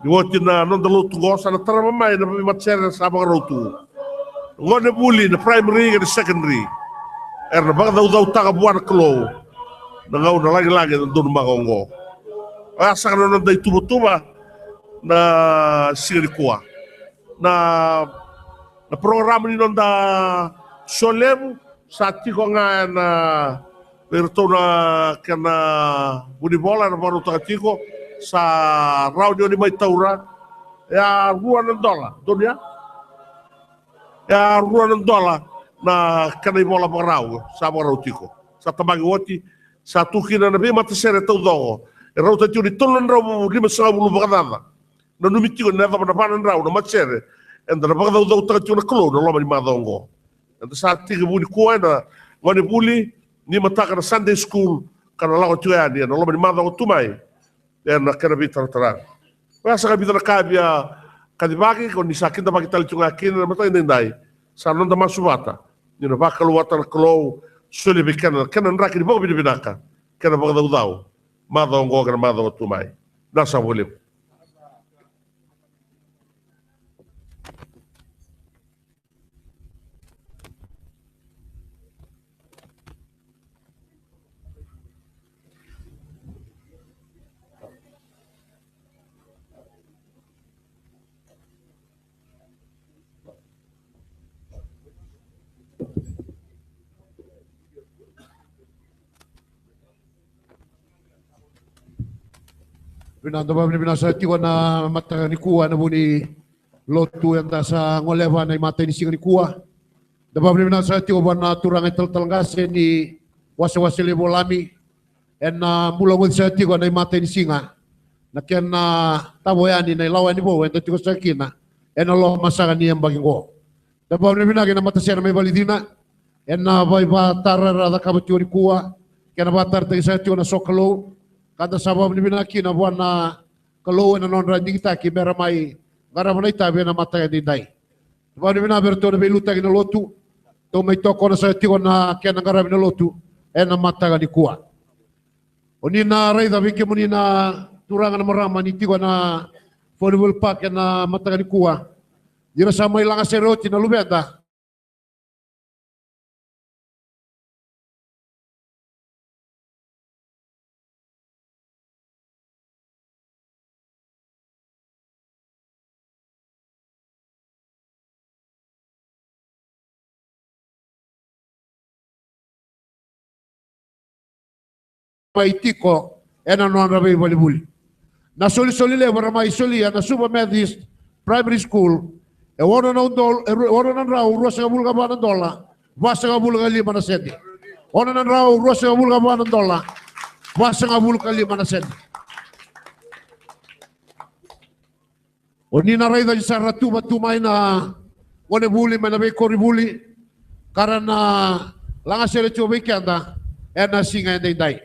Di wati na non dalo tungo sa na tarama mai na matsera sa mga rotu. Ngone buli na primary and secondary. Na mga daw taga buana klo. Na ngaw na lagi-lagi na doon makongo. Asa ka na day tuba-tuba na sirikuwa. Na programa ni non da solemu Sati ko nga na pertona kana bunibola na baru takatiko sa radio ni may taura ya $1 doon ya $1 na kanay bola parau sa baru tiko sa tamagi woti sa tukina na bi matasere todo e rauta tio ni tonon raw 5 bakadada na numitiko na pa panan raw na matsere and na bakadada takatiko na klo na loma ni madongo. Anda saat tiga buli kuai na ngone buli ni mataka na Sunday school kana lago tuya ni na loma ni madongo tumai na kana bitar tarang. Pasa ka bitar kabia kadibagi ko ni sakin da bagi tali tunga kin na matay ndai sa non da masubata ni na bakal water klo suli bikana kana nraki ni bogo binaka kana bogo daw madongo kana madongo tumai nasa buli. Pinandaba ni binasa tiwa na mata ni kuwa na buni lotu yang sa ngoleva na mata ni singa ni kuwa. Daba ni binasa tiwa na turang etel telangase ni wasa-wasa lebolami en mulawon sa tiwa na mata ni singa. Na ken taboyani na lawan ni bo en tiwa sakina en Allah masakan ni yang bagi ko. Daba ni binagi na mata siya na may balidina en bay batar da kabutiwa ni kuwa ken batar tagi sa tiwa na sokalo. Kada sabab ni binaki na buwan na kaluan na non ranjing kita ki meramai Ngara mana itabe na mata ya dindai. Wani mina berto na beluta kina lotu. To mai toko na sa tiko na kena ngara mina lotu. Na mata ga di kuat. Oni na raida wiki muni na turangan marama ni tiko na volleyball park na mata ga di kuat. Dira sama ilanga seroti na lubeda. Paitiko ena no rabe volleyball. Na soli le mai soli na Super Methodist Primary School e ora na rau rosa ga bulga bana dola vasa ga bulga 5 senti. Ora na rau rosa ga bulga bana dola vasa ga bulga 5 senti. Oni na raida saratu batumai na one buli mana be kori buli karena langa sere chobe kanda ena singa dai.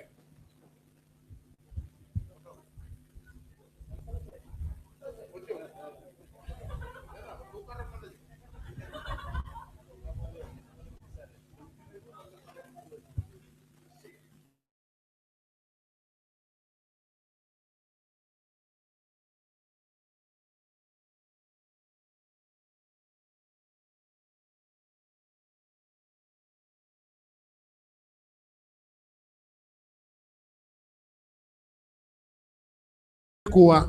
Kuwa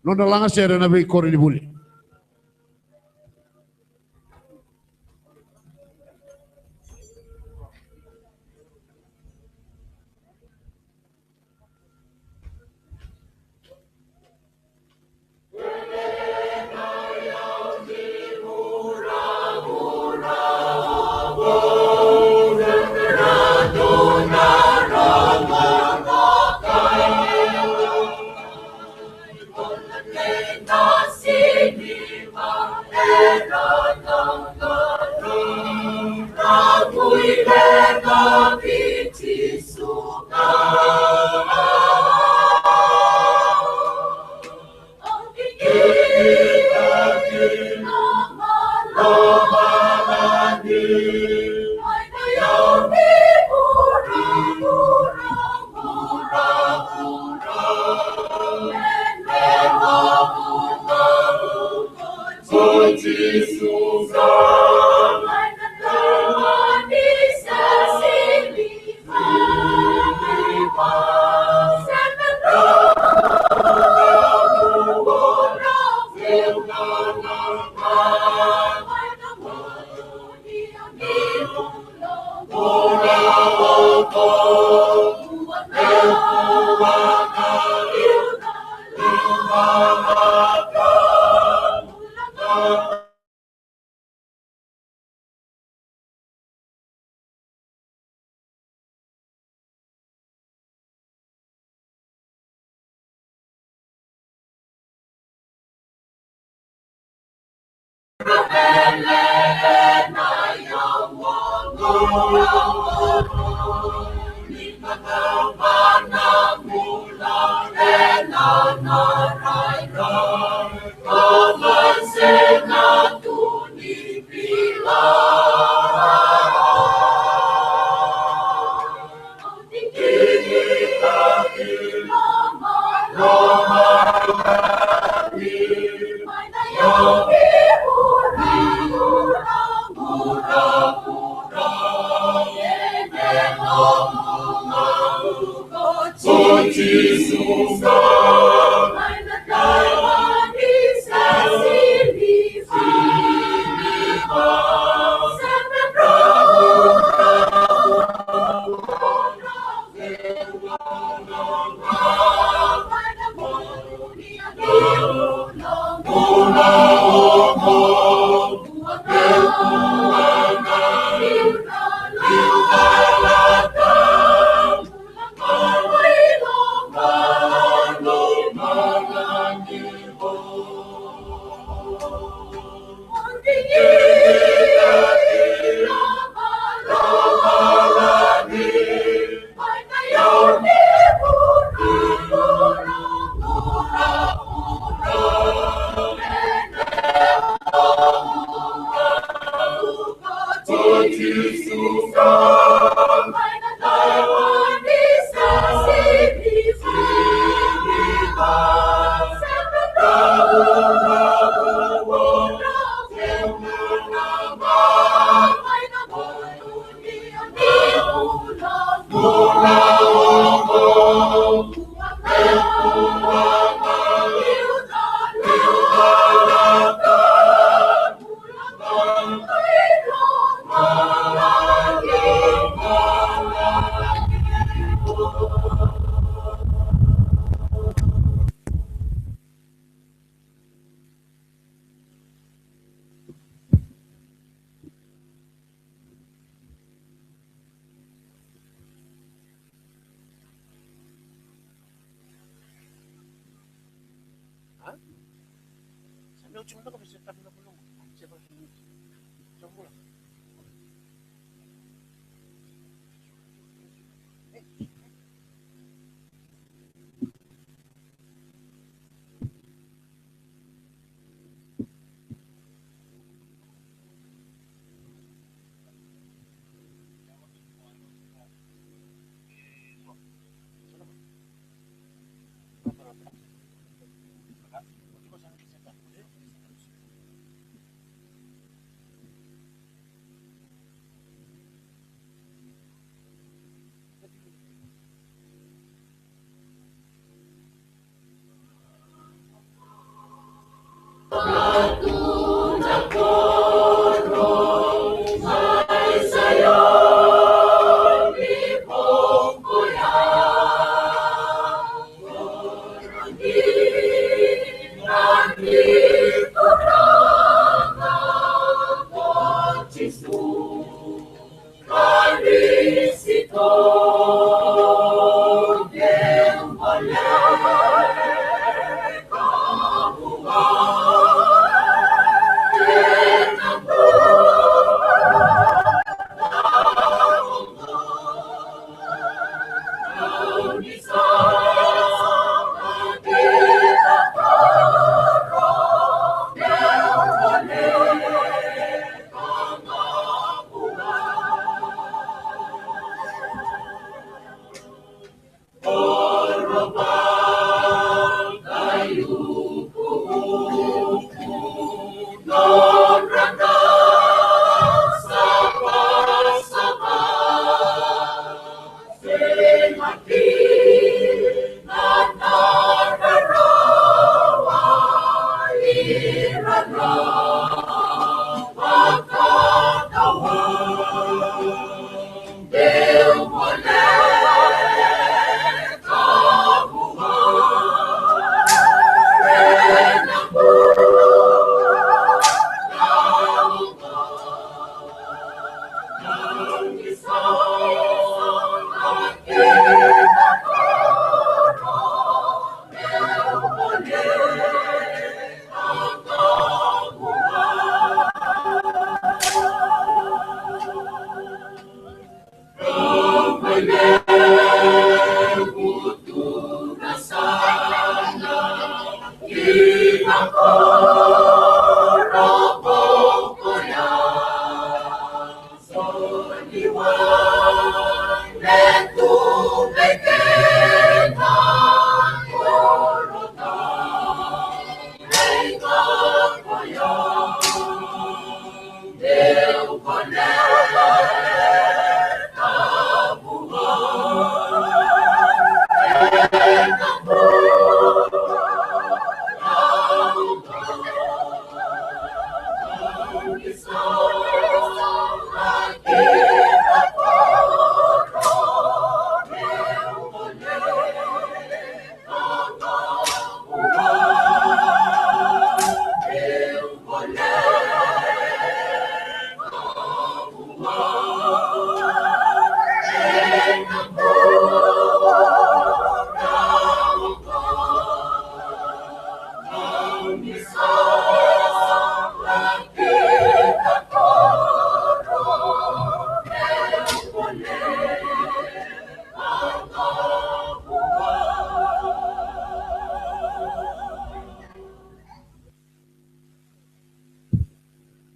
nona langa sere na be kori di buli.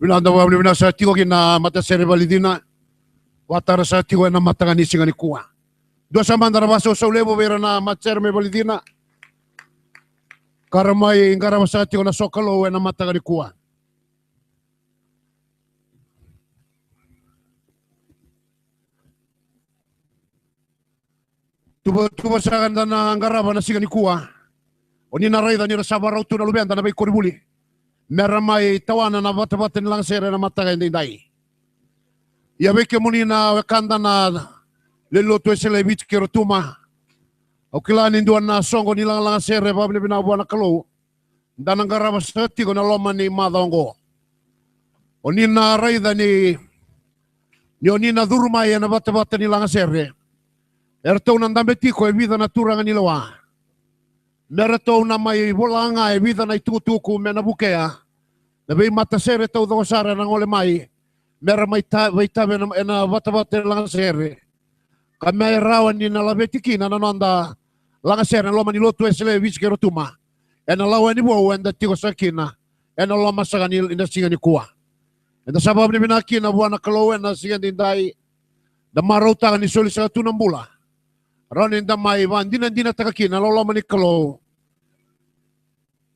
Vinanda wa vinasa tiko kina mata sere validina Watara sa tiwa na matangani singani kuwa. Dua sa mandara baso sa ulevo vera na matser me balidina. Karamay ingara sa tiwa na sokalo na matangani kuwa. Tuba sa ganda na angaraba na singani kuwa. Oni na raida ni sabarau tu na lubenda na bay koribuli. Meramay tawana na bata-bata nilang sere na matangani dai. Ya beke muni na wakanda na leloto esele bit kero tuma. O kilani duan na songo nilang lang sere babne binabuan na kalo. Dan ang garabas hati ko na loman ni madongo. O ni na raida ni oni na durmaya na bata-bata nilang sere. Erto nang dambeti ko e vida na turangan nilawa. Merto na may bolanga e vida na itutuku me na bukea. Na bay mata sere tau do sara nang ole mai. Mera may tabi na bata-bata lang sere. Kami rawan ni nalabetiki na nananda lang sere loman niloto esele wich kero tuma. E nalawan ni bo enda tiko sakina. E nalama sa kanil ina singa ni kuwa. Enda sabab ni binaki na buwan na kalawan na singa dindai. Damaraw ta ni soli sa tunang bula. Ron inda may van dinan takakina lalaman ni kalaw.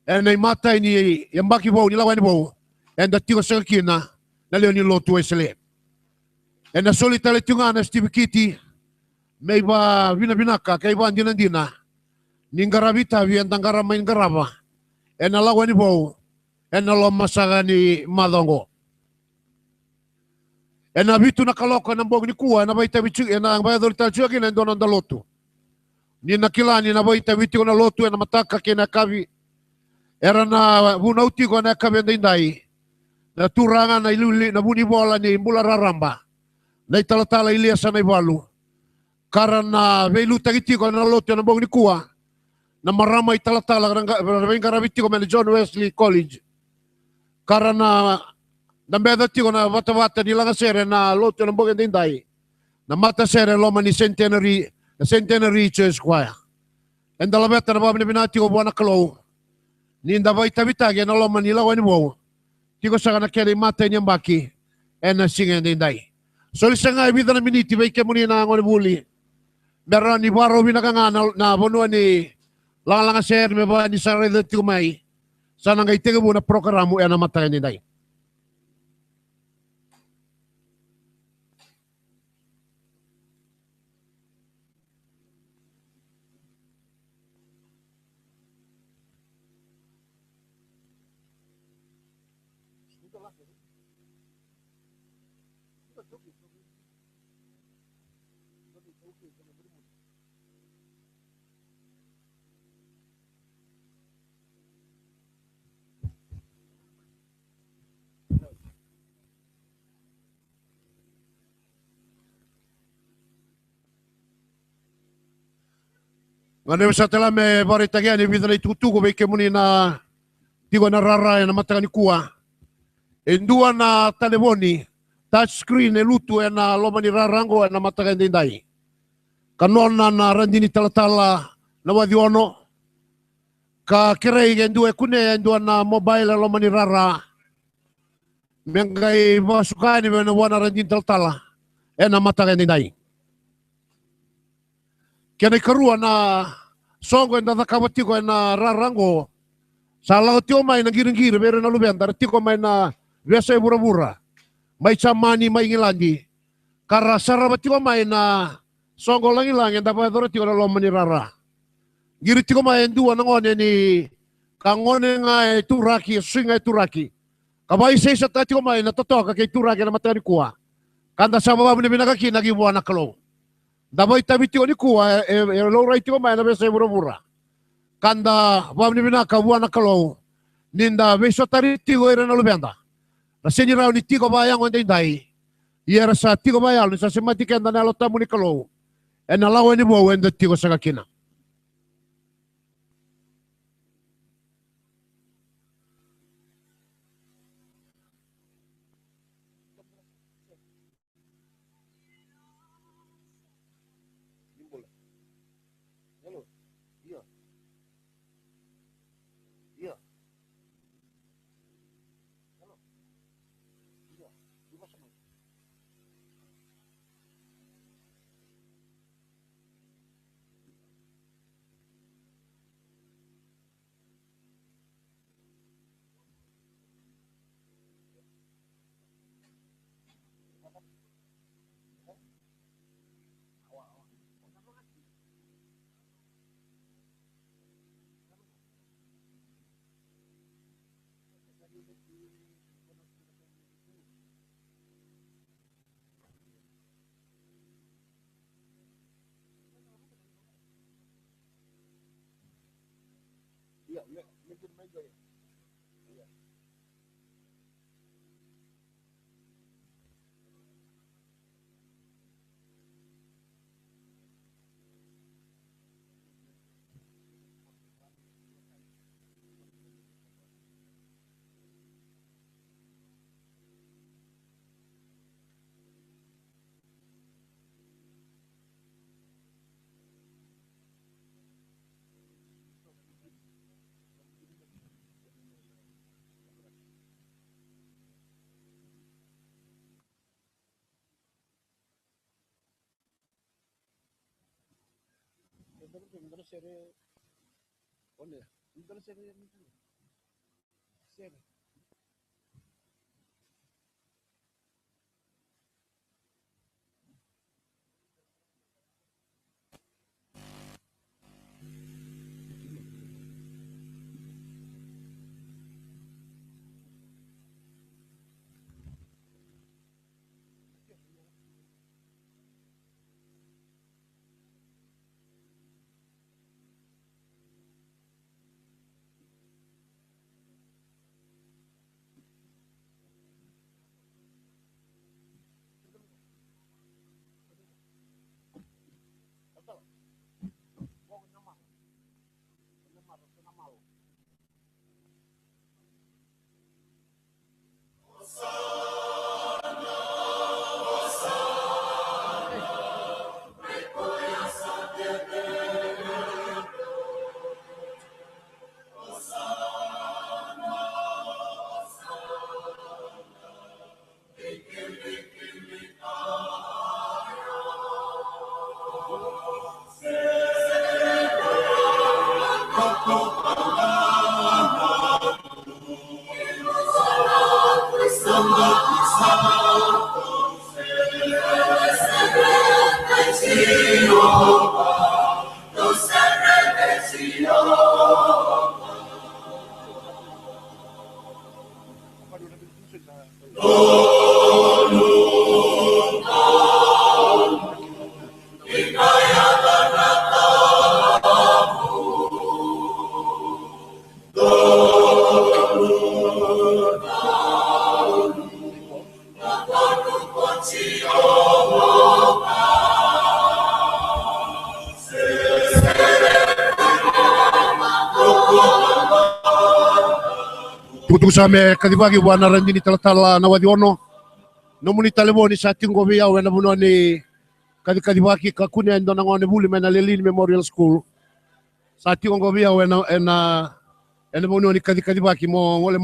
E na matay ni yambaki bo nilawan ni bo. Enda tiko sakina. Na leo ni lotu esele. E na soli tali tunga na Steve Kitty. May ba binabinaka kay ba dina. Ninggarabita vi ang tanggaraman garaba. E na lawan ni bo. E na lomasaga ni madongo. E na bitu na kaloko ng bog ni kuwa na baita bitu e na ang bayador talchua kina doon ang daloto. Ni nakilani na baita bitu na loto e na mataka kina kavi. Era na bunauti ko na kavi ang dindai. Na turangan na iluli na buni bola ni mula raramba. Na italatala iliasa na ibalu. Karena veiluta kiti ko na loto na bog ni kuwa. Na marama italatala ng garabiti ko na John Wesley College. Karena nambeda ti ko na bata-bata nila sere na loto ng bog dindai. Na mata sere loma ni Centenary Church Choir. And dalabeta na babi na binati ko buwan na kalaw. Ni ndabay tabitagi na loma nila wani mo. Tiko sa kanakeri mata niyang baki. And na singa dindai. So lisa nga ibida na miniti bay kemuni na ngoni buli. Meron ni baro binakanga na bonuan ni lang sere me ba ni sare de tumay. Sana ngay tiga mo na programo na mata dindai. Ngano sa tala me barita gyan ibida na itutuko be kemuni na tigo na rara na mata ni kuwa. Endua na telefoni touch screen e lutu na loma ni rarango na mata dindai. Kanon na randini talatala na wadiono. Ka kirei endua kune endua na mobile loma ni rara. Mengai masukani na wana randini talatala na mata dindai. Kena karua na songo na nakawati ko na rarango. Sa lagot yung may nagiring-giring, meron na lubenda. Rati ko may na wesa bura-bura. May chamani, may ngilandi. Kara sarabati ko may na songo lang ilang. Yung dapat rati ko na loman ni rara. Giriti ko may endua ng one ni kangone nga turaki, swing nga turaki. Kabay sa isa tati ko may natotoka kay turaki na matani kuha. Kanda sa baba ni binagaki, nagibuwa na kalaw. Dabay tabi ti ko ni kuwa, low right ko may nabe sa bura-bura. Kanda bab ni binaka buwan na kalaw, ninda beso tari ti ko na lubenda. Rasini raw ni ti ko bayang on dai. Yera sa ti ko bayal sa semati kanda na lota mo ni kalaw. E nalawan ni bo wenda ti ko sa kakina. Tutusame kadibagi wana randini talatala na wadiono. Nomuni taleboni sa ating gobi yaw na buno ni kadibagi kakunya ndo nangone buli mena Lelin Memorial School. Sa ating gobi yaw na buno ni kadibagi mo ngole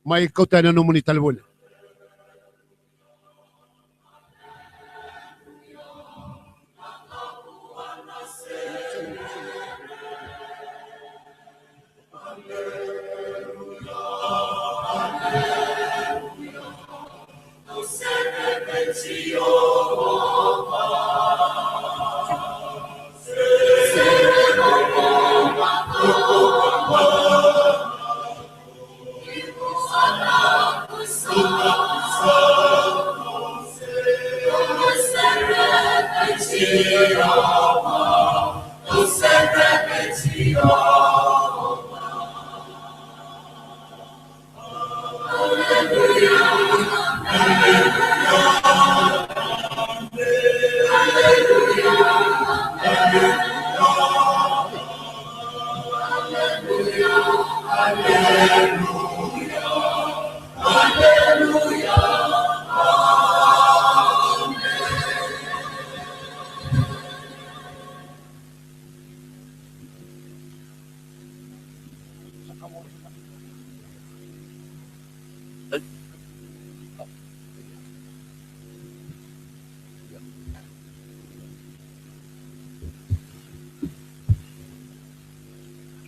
mai kauta na nomuni taleboni.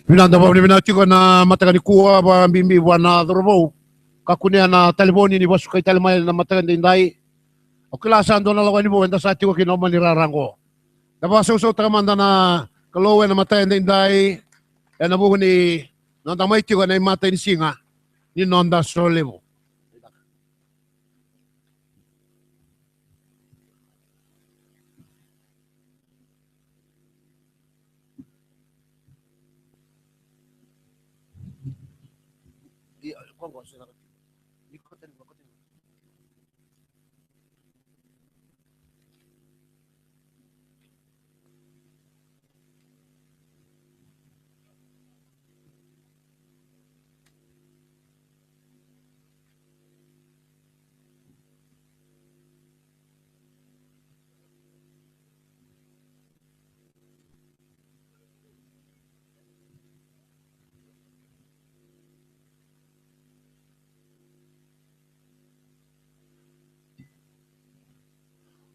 Minanda ba minati ko na matagan kuha ba bimbi wana dorobo kakunya na telefoni ni basu kay talmay na matagan dinday o klasan do na lawan ni mo enda sa tiwa kinoman ni rarango nabasa uso tagamanda na kalowen na matagan dinday na buho ni nanda may tiwa na matay ni singa ni nonda solemo.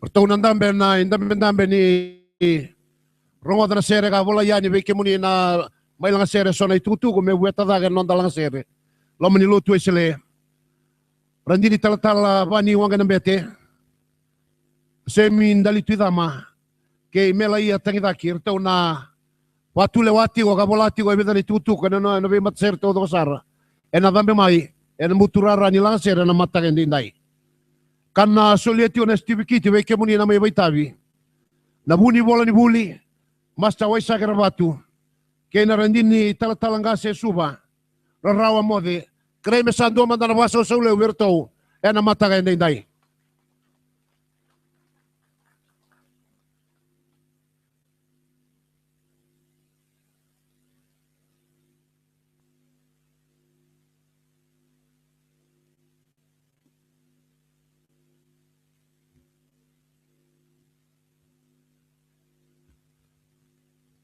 Pertahunan dambe na indambe ni rongo na sere ka vola yani ve ke muni na mai langa sere sona itutu ko me bueta da non langa sere lo mani lo tu esele randini tala vani wanga na bete semi ndali tu dama ke mela ia tangi da kir tau na watu le wati ko ka vola ti ko be dani tutu ko no be mat sere to do sara ena dambe mai ena muturara ni langa sere na mata ke ndai kana solieti onestiviki ve ke muni na mai baitavi na buni bola ni buli masta waisa gravatu ke na rendini talanga se suba rawa mode kreme sando mandana vaso sole werto ena mata ga ndai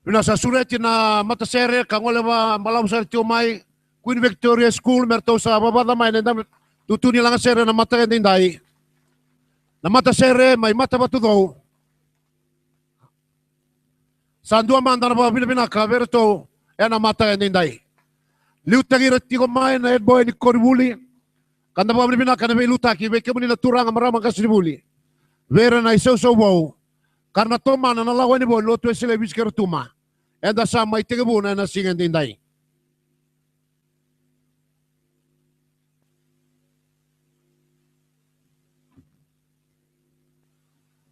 Pina sa sureti na mata sere kangole malam sa mai Queen Victoria School merto sa babada mai na tutuni lang sere na mata ndai. Na mata sere mai mata batu do. Sandua manda na Pilipinas ka verto na mata ndai. Liu tagirati ko mai na head boy ni Koribuli. Kanda pa Pilipinas kana be lutaki be kemuni na turang marama kasribuli. Vera na iso wow. Karena toma na nalawan ni bo lotu sila biskero tuma. Enda sa may tigabuna na singan dinday.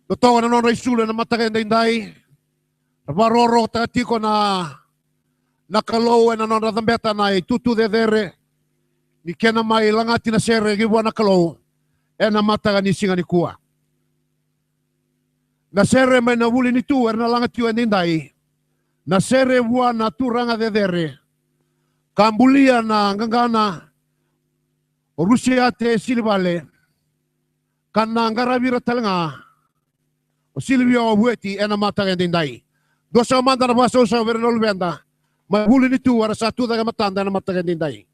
Totoo na non raisula na matagan dinday. Maroro tatiko na nakalow na non radambeta na tutu dedere. Ni kena may langati na sere giwa nakalow. Na matagan ni singan ni kuwa. Na sere may nawuli ni tuwer na langat yun dinday. Na sere buwa na turanga dedere. Kambulia na gangana. Rusia te silibale. Kana ngaravira talanga. O silibio bueti ena matagan dinday. Dosa manda na baso sa vernol benda. Mahuli ni tuwer sa tu daga matanda na matagan dinday.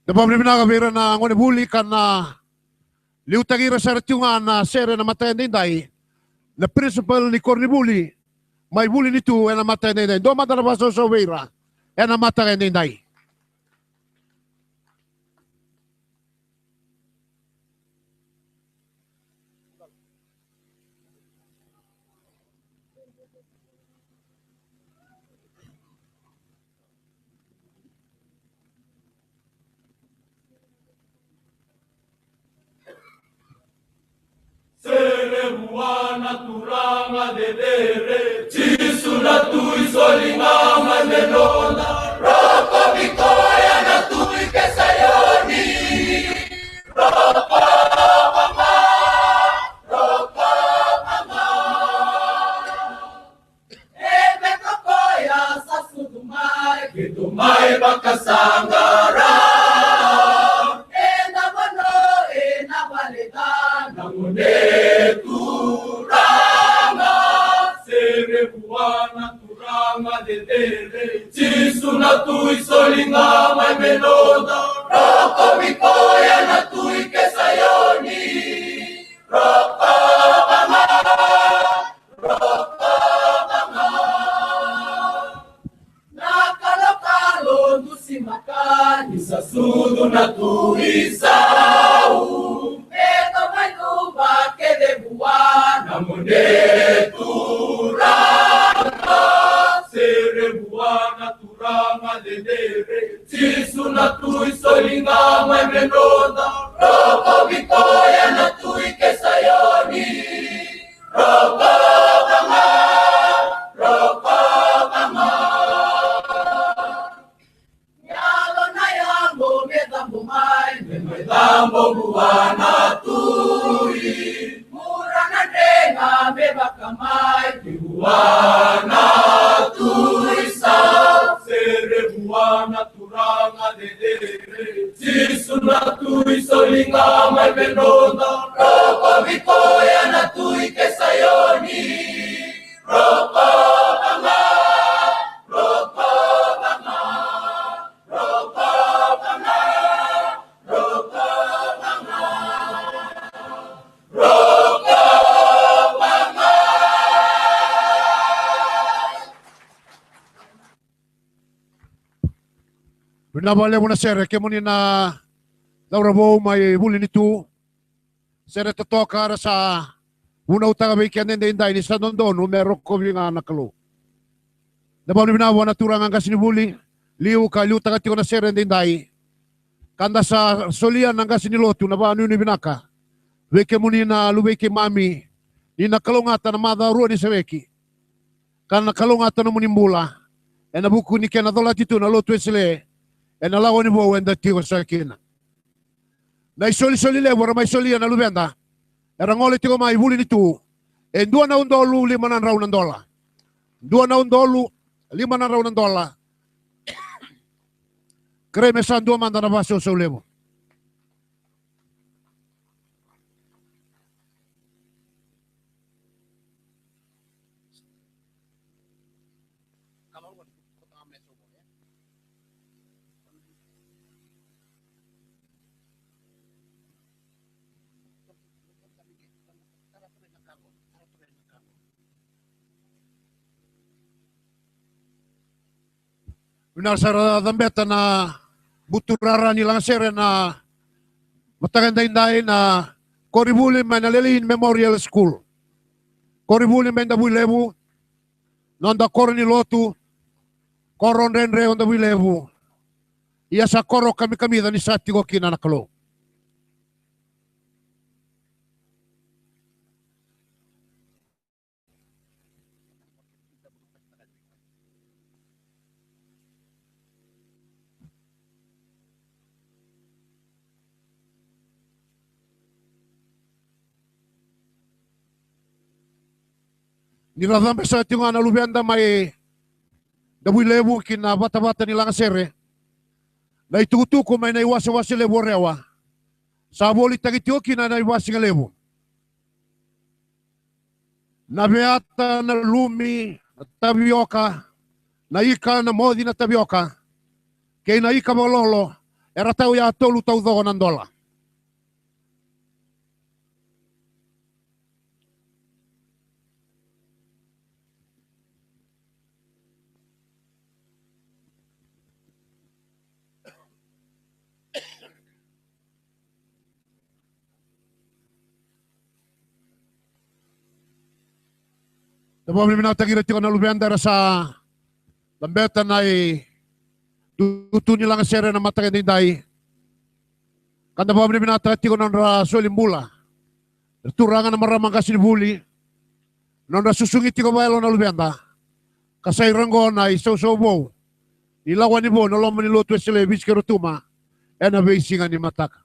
Napamlimina ka na ngone buli kana liutagira sa ratiungan na sere na matayan dinday na principal ni Kornibuli may buli nito na matayan dinday. Do matarabaso sa vera na matayan dinday. Sere buana turanga dedere, Jisu na tui solinga manelona, Roko Victoria na tui kesayoni, Roko mama, Roko mama. Ebe kokoya sa sudumai, kitumai bakasangara. Jisu na tui solinga mai melona, Roko Victoria na tui kesayoni, Roko mama, Roko mama. Nakalo-kalo nusimakani sa sudo na tui sau, eto may luba kede buwana monetura. Buana turanga dedere, Jisu na tui solinga mai melona, Roko Victoria na tui kesayoni, Roko mama, Roko mama. Nyalo na yango medambo mai, medambo buana tui, mura na denga mebakamai, buana tui. Sere buana turanga dedere, Jisu na tui solinga mai melona, Roko Victoria na tui kesayoni, Roko mama, Roko mama, Roko Binabale mo na sere, kaya mo ni na Laura mo may huli nito. Sere totoka sa una utang abay kaya nende inday ni sa nondon, numero ko yung anak lo. Nabaw ni binawa na turang ang kasinibuli, liw ka, liw tagat ko na sere nende inday. Kanda sa solian ang kasiniloto, nabaw ni binaka. Weke mo ni na luweke mami, ni nakalungatan na madaro ni seweki. Kan nakalungatan na mo ni mbula, e nabuku ni kaya natolat ito, naloto sile, e nalawa ni bo wenda tiyo sa kina. Na isoli-soli le, wara may soli na lubenda. Era ngole tiyo may huli nito, e $2 na $5 ng dola. $2 na $5 ng dola. Kreme sa 2 manda na baso sa ulemo. Binasara dambeta na buturara nilang sere na matagandayin na Koribuli Manalilin Memorial School. Koribuli Mendabuilebu, nanda koroni lotu, koron renre onda builebu. Iya sa koro kami dani sati ko kinanakalo. Niladampe sa ating nga nalubianda may dabuilebu kina bata-bata nilang sere. Na itutuko may naiwasa-wasi lebo rewa. Sa boli tagityo kina naiwasi nga lebo. Nabeata na lumi na tabioka. Naika na modi na tabioka. Kay naika malolo. Era tau ya tolu tau $2 ng dola. Nabaw ni minatagir ito na lubianda sa lambeta na tutu nilang sere na matagin din dahi. Kanda nabaw ni minatagir ito na rasulimbula. Turangan na maramang kasinibuli. Nang nasusungit ito bayalo na lubianda. Kasay ranggo na isaw-saw. Ilawan ni bo, nalaman ni Lotu sila ibis kerutuma. E nabisingan ni mataka.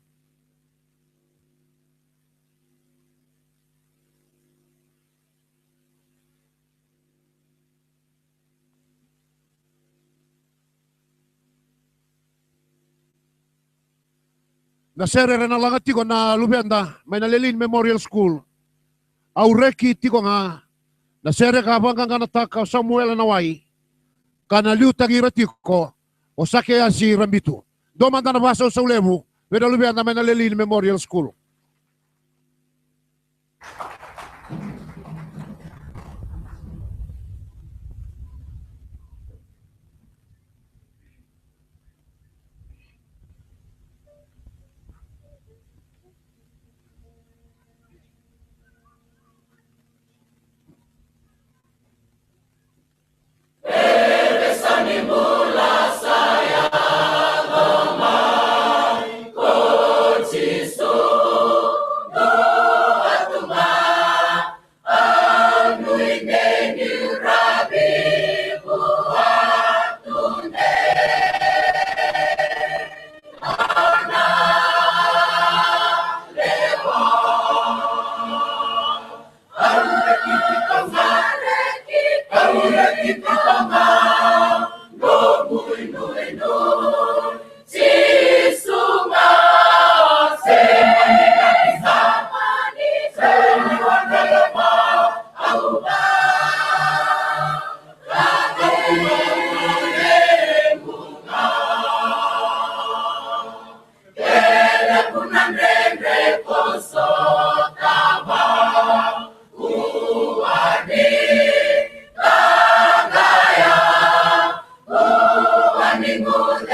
Nasere na lang tiko na lubianda, may Nalilin Memorial School. Aureki tiko nga, nasere ka banggang ka nataka Samuel Anaway, kanaliw tagira tiko, o sakya si Rambito. Domanda na baso sa ulebu, may lubianda may Nalilin Memorial School. Amigo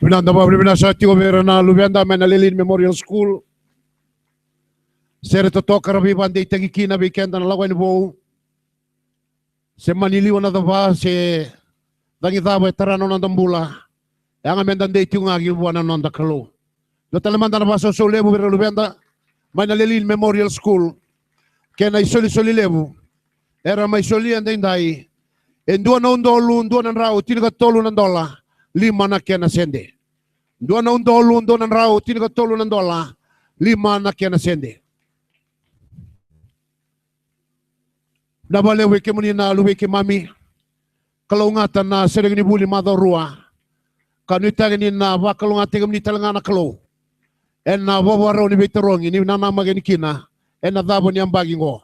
Pinanda pa pinasa tigo vera na Lubianda Menalilin Memorial School. Sere to karabi bande tegi kina weekend na lawan bo. Se maniliwa na dava se dangi dava terano na dambula. Yang amendan de tiunga gi buana non da kalo. Do talaman na baso so lebu vera Lubianda Menalilin Memorial School. Kena isoli lebu. Era mai soli andai. Endua na undolu, ndua na rau, tiniga tolu na dola. 5 na kena sende. 2 na undolu, 2 na rau, tiniga tolu na dola. 5 na kena sende. Nabale weke muni na luweke mami. Kalungatan na sering ni buli madorua. Kanuita ni na wakalungatan ni talanga na kalo. En na wawaro ni veterong ni na namagin kina. En na dabo ni ang bagingo.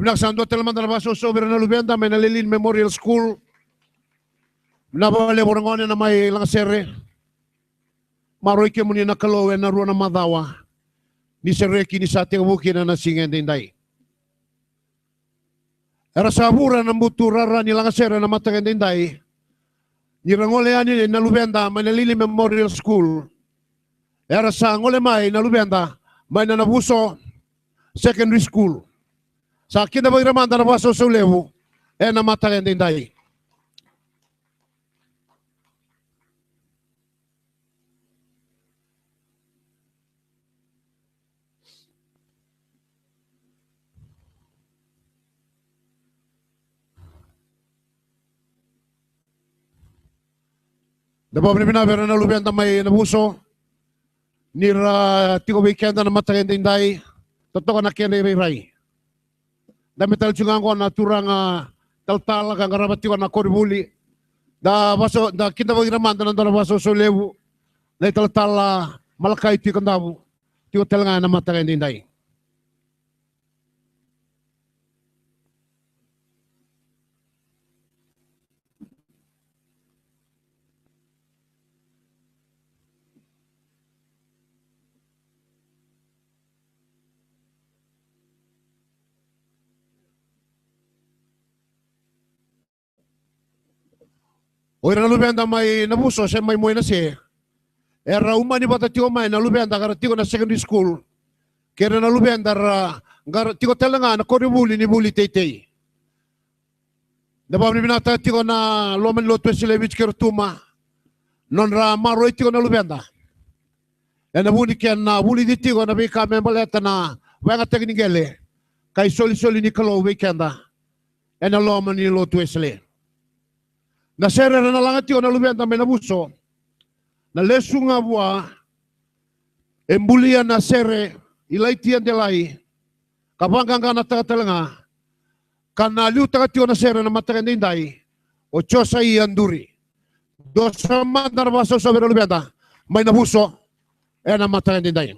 Binaksando talaman na baso sobrang na Lubianda Menalilin Memorial School. Nabale borangon na may langasere. Maroy ke muni na kalowe na ruwa na madawa. Ni sereki ni sa tingabuki na nasingen dinday. Era sabura na muturara ni langasere na matagan dinday. Ni rangole ani na Lubianda Menalilin Memorial School. Era sa ngole may na Lubianda may na nabuso secondary school. Sa akin na bagiraman na baso sa ulewo, namatagan din tayo. Dapat pinabera na lubian na may nabuso, nira tigo weekend na matagan din tayo, totoo na kaya ray. Dami talcungan ko na turang taltala kang karabat ko na koribuli. Da baso da kita bagiraman na nandala baso so lewu. Da taltala malakay ti kandabu. Ti hotel nga na matagan din dai. Oy na Lubianda may nabuso siya may moy na siya. Era umani bata tiyo may na Lubianda karatiko na secondary school. Kaya na Lubianda Ngar tiko telanga na koribuli ni buli tei. Dabab ni binata tiko na loman lotu silevich kertuma. Non ra maroi tiko na lubenda. Na buni ken na buli di tiko na bika membaleta na wenga tekningele. Kai soli ni kalau weekenda. Na loman ni lotu sile. Na sere na lang tiko na lubenda menabuso. Na lesunga bua embulia na sere ilaitian delai. Kapanggang ka natakatalanga, kanaliw takatyo na sera na matakanday, o Diyosa ianduri. Dosa man na nabaso sa verolubeta, may nabuso, na matakanday.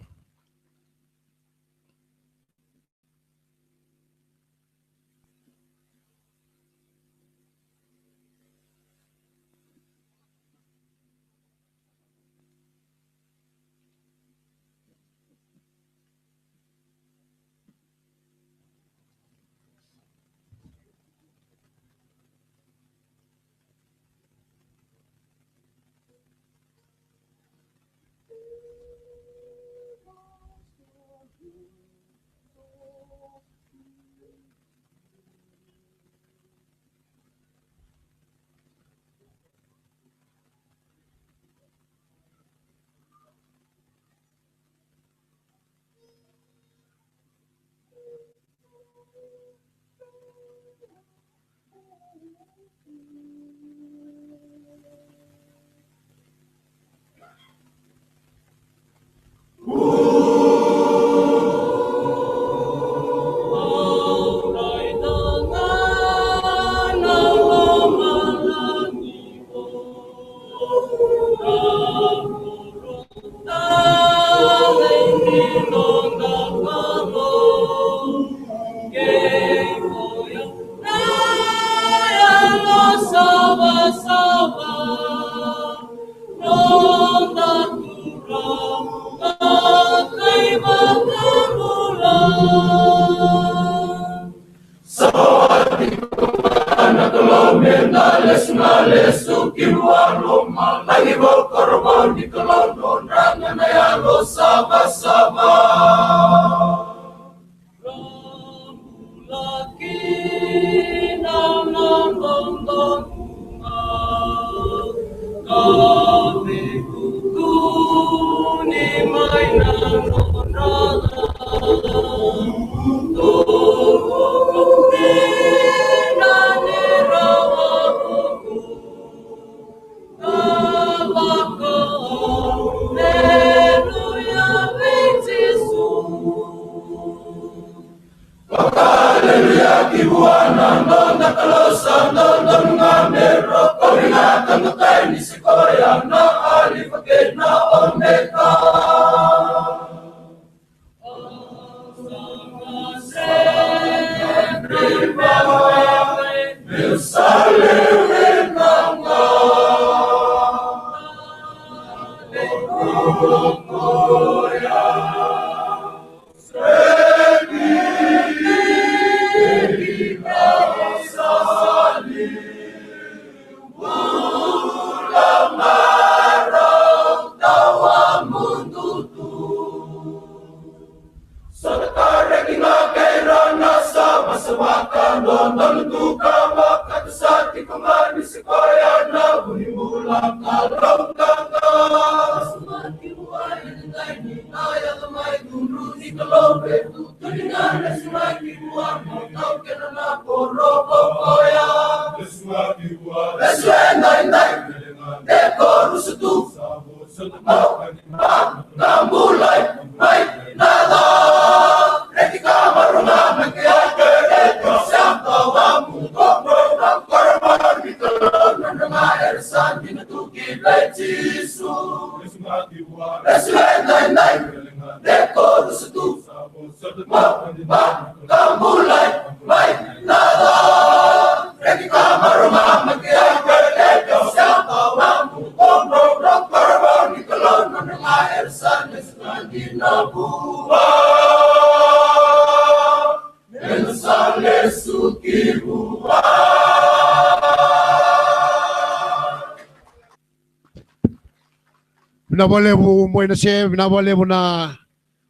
Binawalebu mo na siya, binawalebu na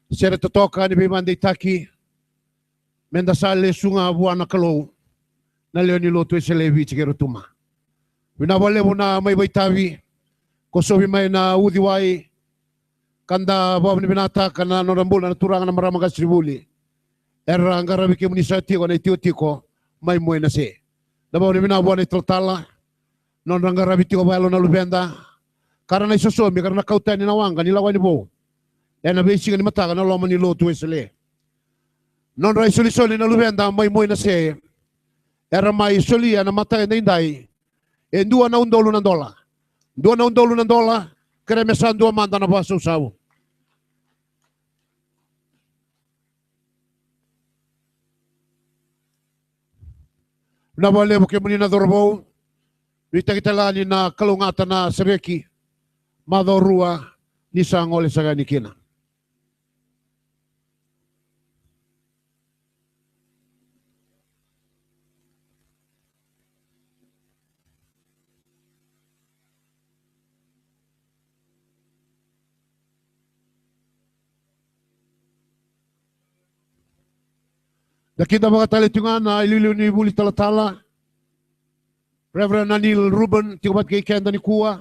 siya totoka ni Bimandi Taki. Menda sale sunga buana kalau na leoni lotu eselevi chikero tuma. Wina wale na mai baitavi kosovi mai na udiwai kanda bawa ni binata kana norambula na turanga na marama kasribuli. Era angara bike munisa tiko na tiko mai moe na se. Da bawa ni binawa ni totala non rangara bitiko balo na lubenda karena isosomi karena kautani na wanga ni lawani bo. Ena besi ni mataka na loma ni lotu esele. Non rai soli na lubenda mai moe na se. Era mai soli na mataka na indai. E dua na $1 na dola. Dua na $1 na dola. Keremesan dua manda na baso sawo. Na wale mo kemuni na dorbo. Rita kita lani na kalungatan na sereki. Madorua ni sangole sa ganikina. Nakita mga talitungan na ililiw ni Buli Talatala, Reverend Anil Ruben, tikubat kay Kenda ni Kuwa,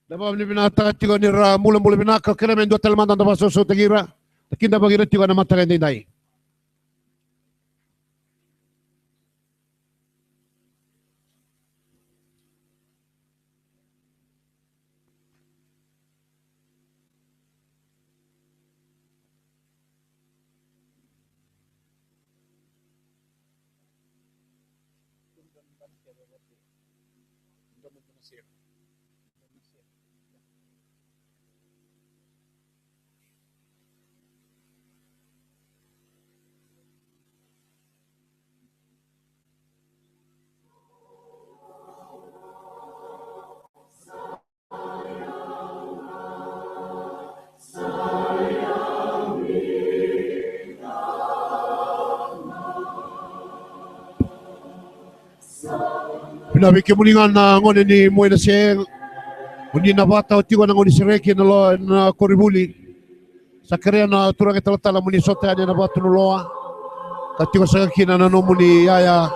Dabab ni binata tiga ni mula-mula binaka, kira men 2 talmandan da baso so tagira, takinda bagira tiga na mata kay dinay. Pinabiki mulingan na ngone ni moy na siyeng undi na bata tiwa na ngoni sireki na koribuli sa kaya na turang italatala muni sote ani na batu nuloa katiwa sa kina na no muni yaya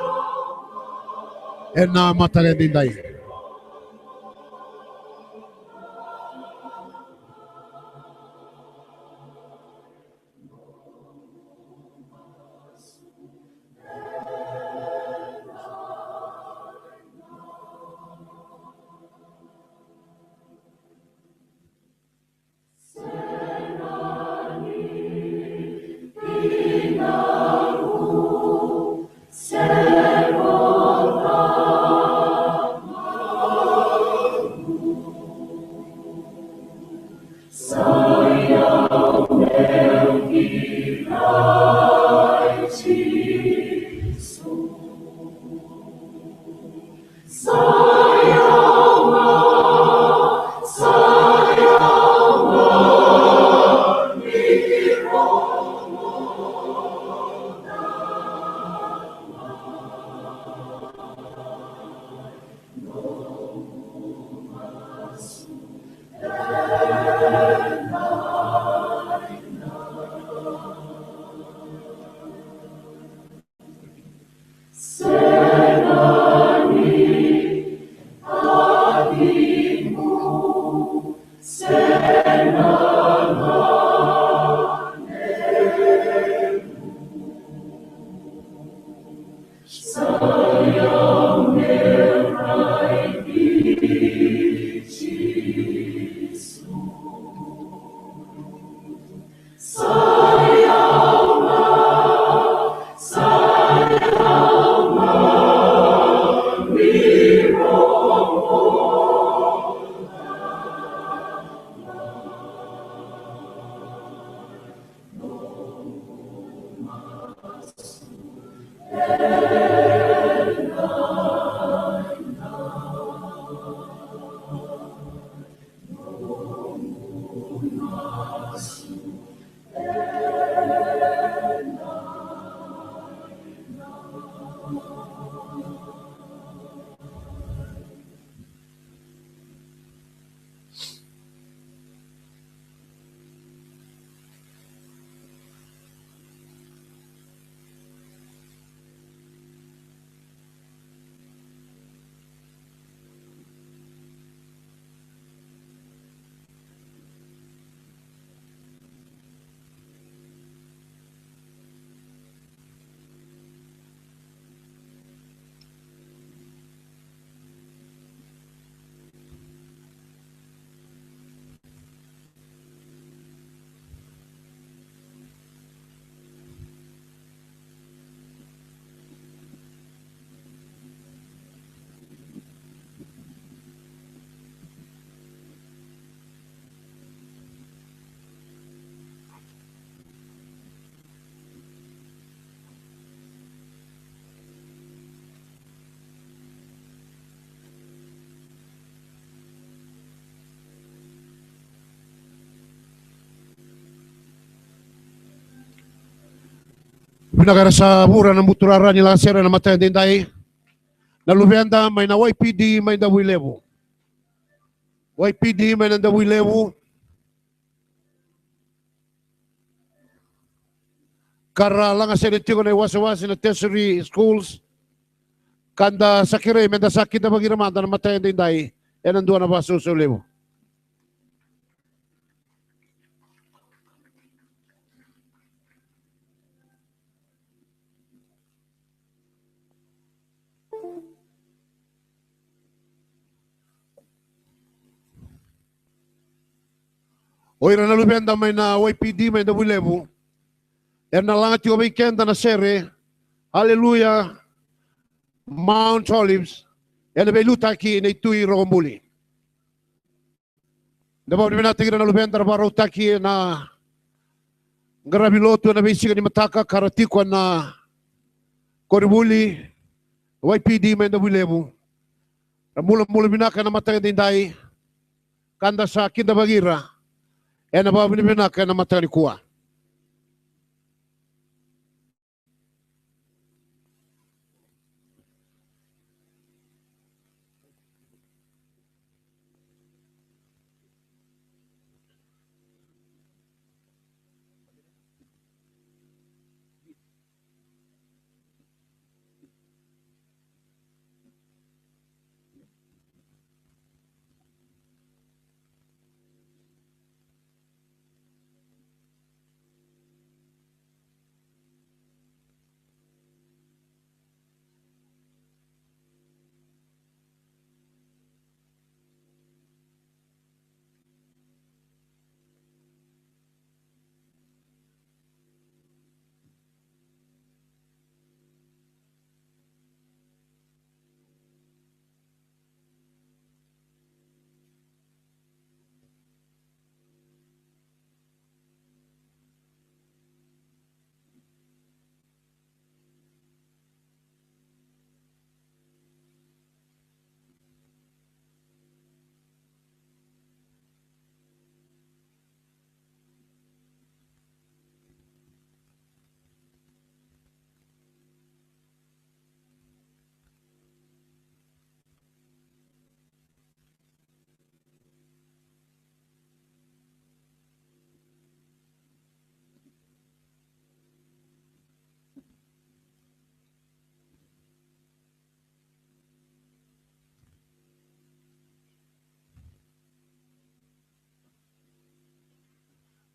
na matale dinday. Binagara sa mura ng muturara nila sera na matay din tayo. Nalubenda may na YPD may na wilevo. YPD may na wilevo. Kara lang sa ko na iwas-iwas na tertiary schools. Kanda sakire may na sakit na magiramanda na matay din tayo. Yan ang doon na ba susulivo. Oy na lubenda may na YPD may na wilevo. Er na langat yung weekend na sere. Hallelujah. Mount Olives. Er na beluta ki na itui rogombuli. Dapat namin natin na lubenda na baraw taki na garabiloto na basic ni mataka karatikwan na koribuli. YPD may na wilevo. Mula-mula binaka na matay din dahi. Kanda sa kindabagira. E na ba binibinaka na matay ni kuwa.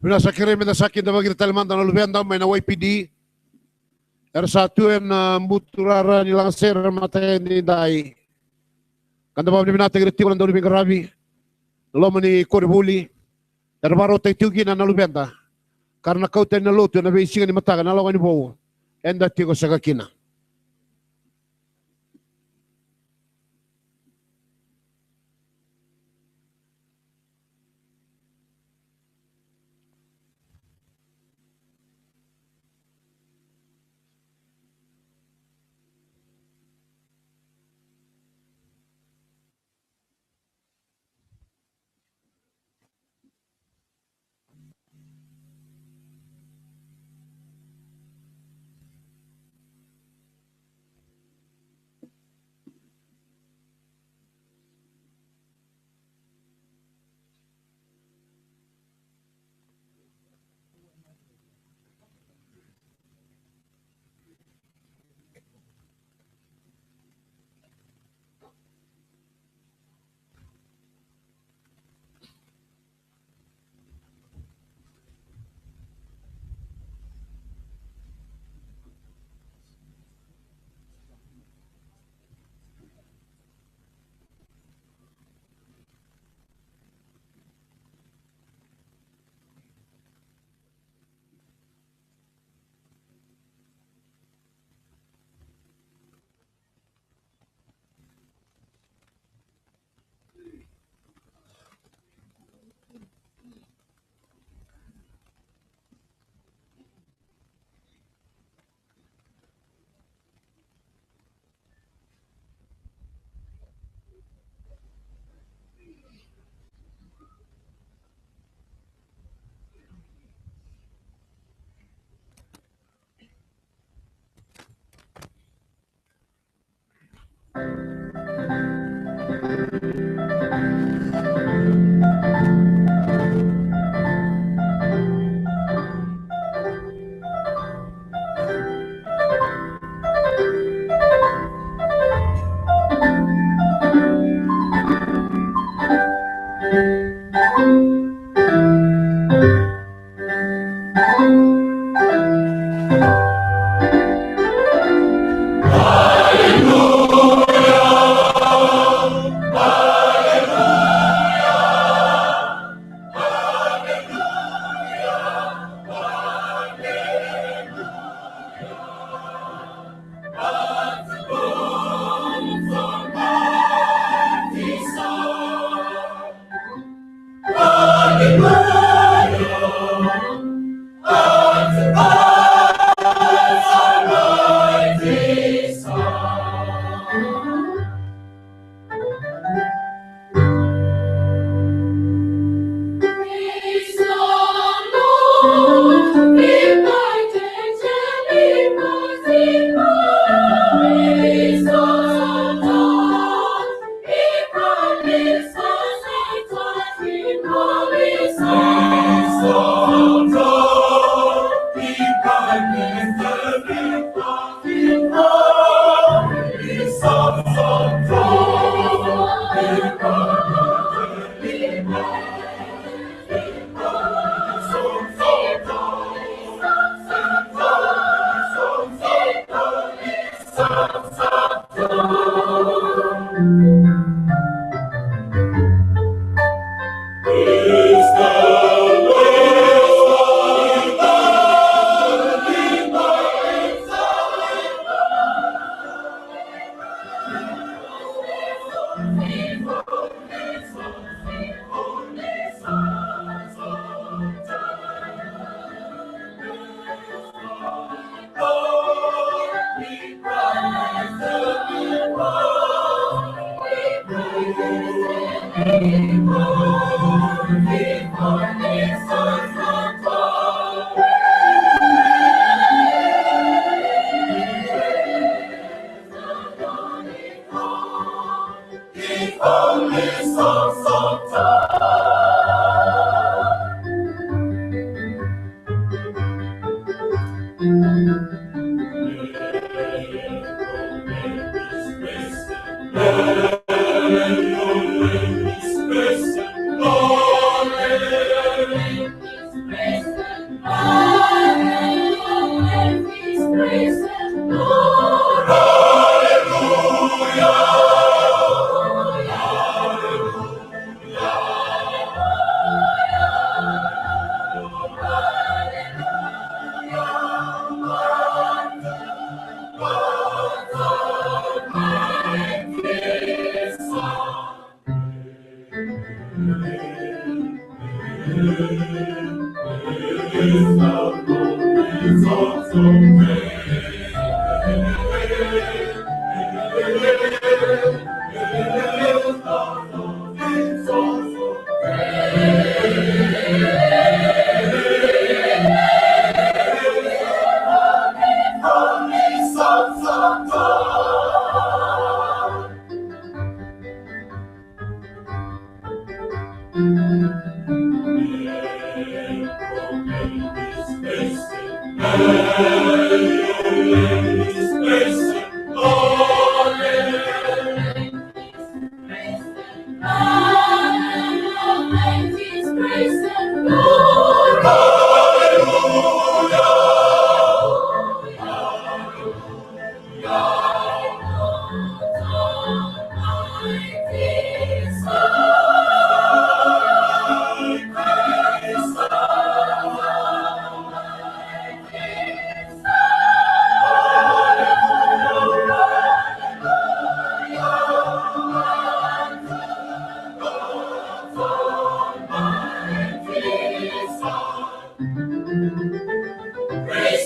Bila sa kirim na sakit na bagir talaman na lubenda may na YPD. R1 na muturara nilang sir matay ni dai. Kanda ba ni natin gritiko ng dawli garabi. Lolo ni Koribuli. Erbaro tay tugi na lubenda. Karena kau tay na loto na basic ni mataga na lawan ni bo. Enda tiko sa kakina. Praise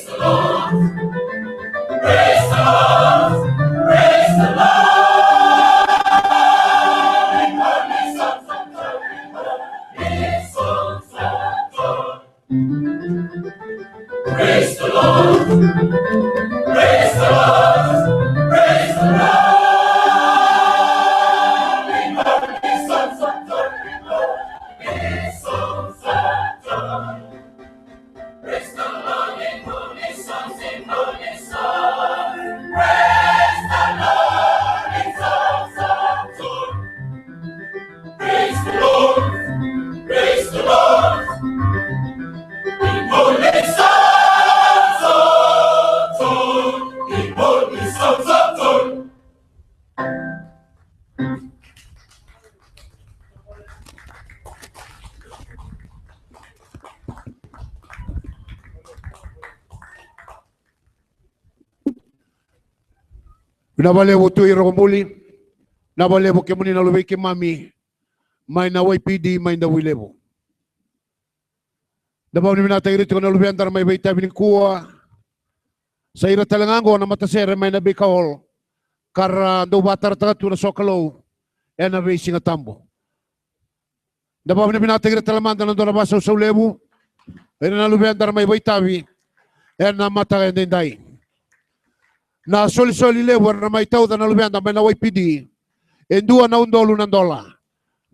the Lord. Praise the Lord. Pinabalevo tu iromuli. Nabalevo ke muni nalubi ke mami. May na YPD, may na wilevo. Dabaw ni minata irito ko nalubi antar may baita bining sa ira talangango na matasere may na bikahol. Kara do batar tagatu na sokalo. E na racing at tambo. Dabaw ni minata irito talamanda na doon na basa sa ulevo. E na nalubi antar may baita e na mata endendai. Na soli-soli levo na may tao na lubianda may na YPD en $2 ng dola.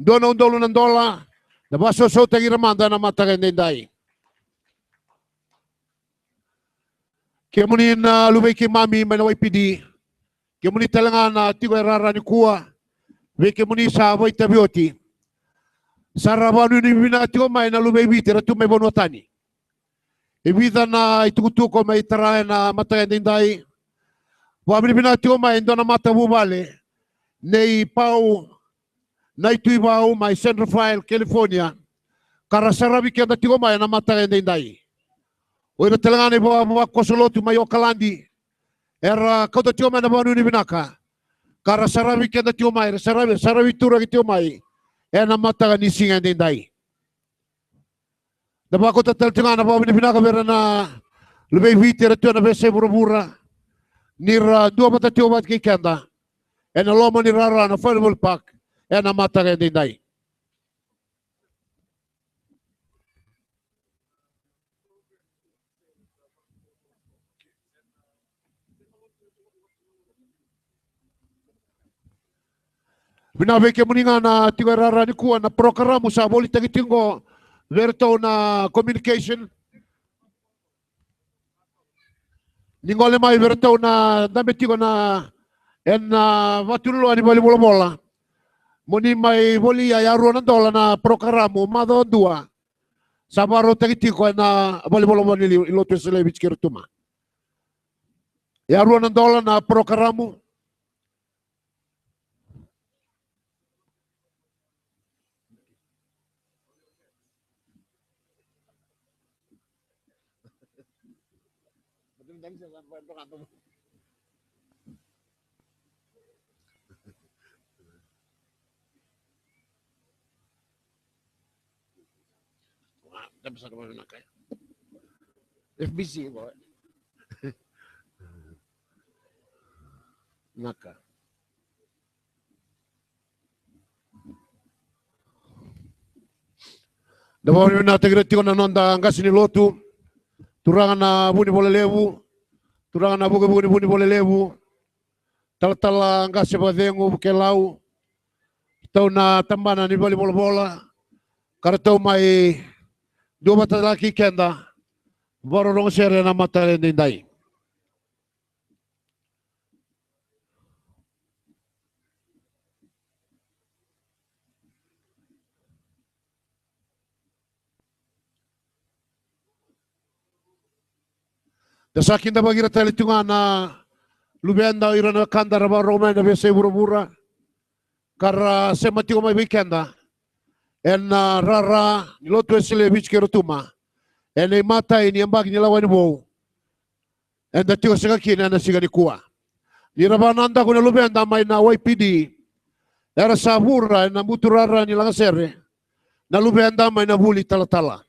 $2 ng dola na baso sa tagiramanda na matagan dai. Kaya muni na lubay kay mami may na YPD. Kaya muni talaga na tigo rara ni kuwa. Kaya muni sa way tabioti. Sa rabano ni binati ko may na lubay biti ratu may bonotani. Ibida na itukutuko may tarayan na matagan dai. Wabili binati ko may ndo na mata bubale nei pau na ituibao may San Rafael, California karasarabi kaya dati ko may na mata dai. O ina talaga ni bawa kosolotu may okalandi era kau dati ko may na banu ni binaka karasarabi kaya dati ko may sarabi tura kiti ko may na mata ni singa dai. Dapat ko tatal tinga na bawa ni binaka bera na lebih viter tu na bese bura-bura. Nira dua mata tiobat ki kenda en loma ni rara na football park en mata din dai. Binabe ke muninga na tiga rara ni kuan na programa sa boli tagitingo verto na communication. Ningole mai vertau na dametigo na en vatulu ani boli bola. Moni mai boli ya $2 na programo mado dua. Sabaro tagitiko na boli bola ni lotu selebich kirtuma. $2 na programo. FBC boy. Naka. Dapat ni na tegretiko na nonda ngasini lotu. Turangan na buni bola lewu. Turangan na buka buni bola lewu. Tala ngasi badengu kelau. Tau na tambana ni bali bola. Kartau mai dua mata laki kenda. Baru rong sere na mata dai. Dasakin da bagira tali tunga na lubenda irana kanda raba roma na bese bura-bura. Kara semati ko mai weekenda. En rara nilotu esile bich kerutuma. En mata ini ambag nilawan bo. En datio segaki na sigani kuwa. Ni rabananda ko na lubenda mai na YPD. Era sabura na muturara ni langasere. Na lubenda mai na buli tala-tala.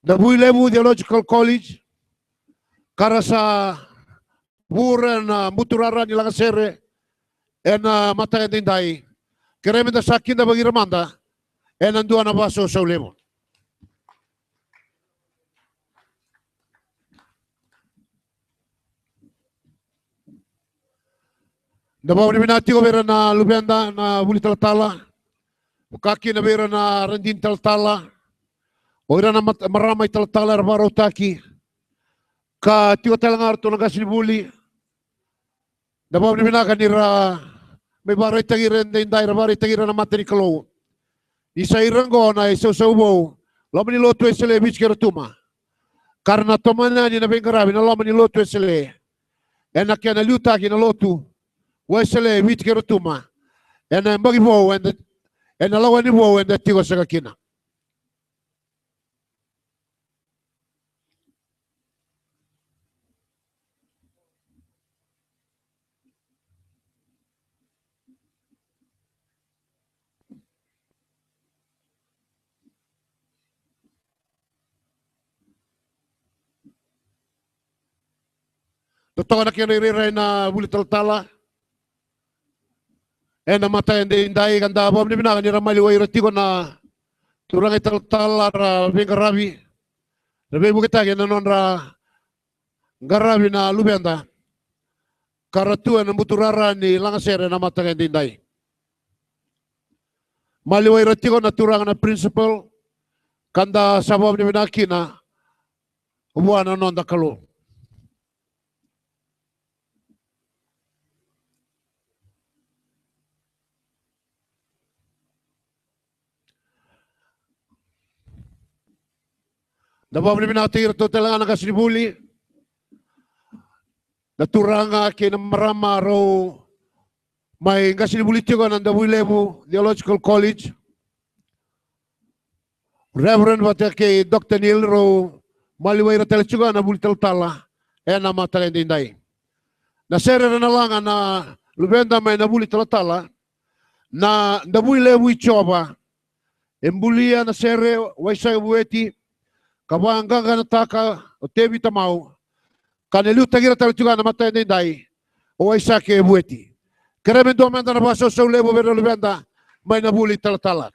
Na buli lebu Theological College. Karasa pura na muturara ni langasere ena mata dai kereme da sakin da bagi ramanda ena dua na baso sa ulemo da bawa ni binati ko bera na lubenda na buli tala kaki na bera na rendin tala ora na maramay tala rabaro taki ka tiwa talangar to nagasini buli dabaw ni binaka nira may baray tagiran din dahil baray tagiran na mata ni kalaw isa irango na isa ubo laman ni loto esele bich keratuma karena tomana ni nabing karabi na laman ni loto esele Ena kena liuta kina lotu. Waisele wit kerutuma. Ena mbagi bo wende. Ena lawa ni bo wende tigo sakakina. Totoo na kiniriray na bulitaltala. Na mata hindi indai kanda bom ni binakan ni ramali wa iratigo na turang italtala ra bengarabi. Rabi bukita kina non ra garabi na lubenda. Karatua na muturara ni langasere na mata hindi indai. Mali wa iratigo na turang na principal kanda sa bom ni binakina ubuan na non dakalo. Dabab ni binatir to talaga nakasinibuli. Naturanga kinamarama raw may kasinibuli tiyo ng Dawilebu Theological College. Reverend wata kay Dr. Neil raw maliway na talaga na bulitaltala na matagal dinday. Nasere na lang na lubenda may nabulitaltala na Dawilebu ichoba. Embulia na sere waisay bueti. Kabanggang kanataka o tebi tamau kanelu tagira talutuga na mata ndai o isa ke bueti kereme do manda na baso so lebo bero lebenda mai na buli talatala.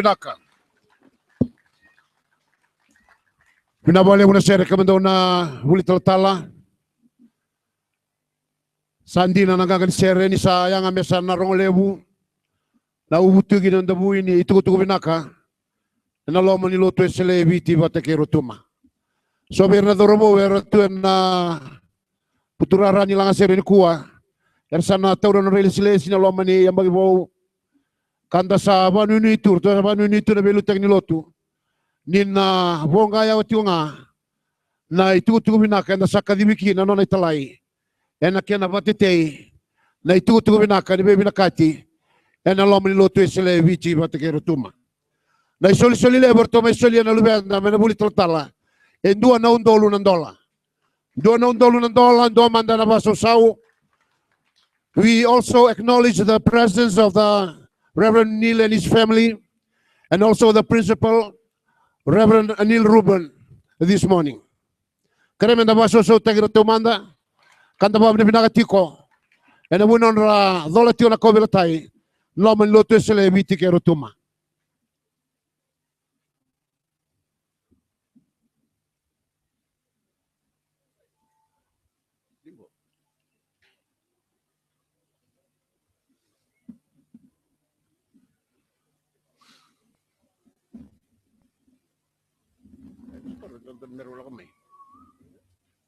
Binaka. Binabali muna siya rekomendo na huli tala. Sandi na nagagansere ni sa yang amesa na rongolebu. Na ubutugi ng dabu ini itukutuku binaka. Na lomo ni loto esele biti batekero tuma. So na dorobo tu na puturara ni lang sere ni kuwa. Ersana tawro na relisile sina lomo ni yang bagibo. Kanda sa banunitur, to sa banunitur na belutang nilotu. Nina bonga ya watiunga na itutu binaka na sa kadibiki na nona italai. Ena kena batitei na itutu binaka ni bebi nakati. Ena lom nilotu esele vici batekero tuma. Na isoli lebor to isoli na lubenda na menabuli tala. En dua na undolu ng dola. Dua na undolu ng dola, dua manda na baso sau. We also acknowledge the presence of the Reverend Neil and his family, and also the principal, Reverend Anil Ruben, this morning. Kami na baso so tagiro tumanda, kanta ba ni binakatiko, and abunon ra dolatio na kobilatay, loman loto sila biti kero tuma.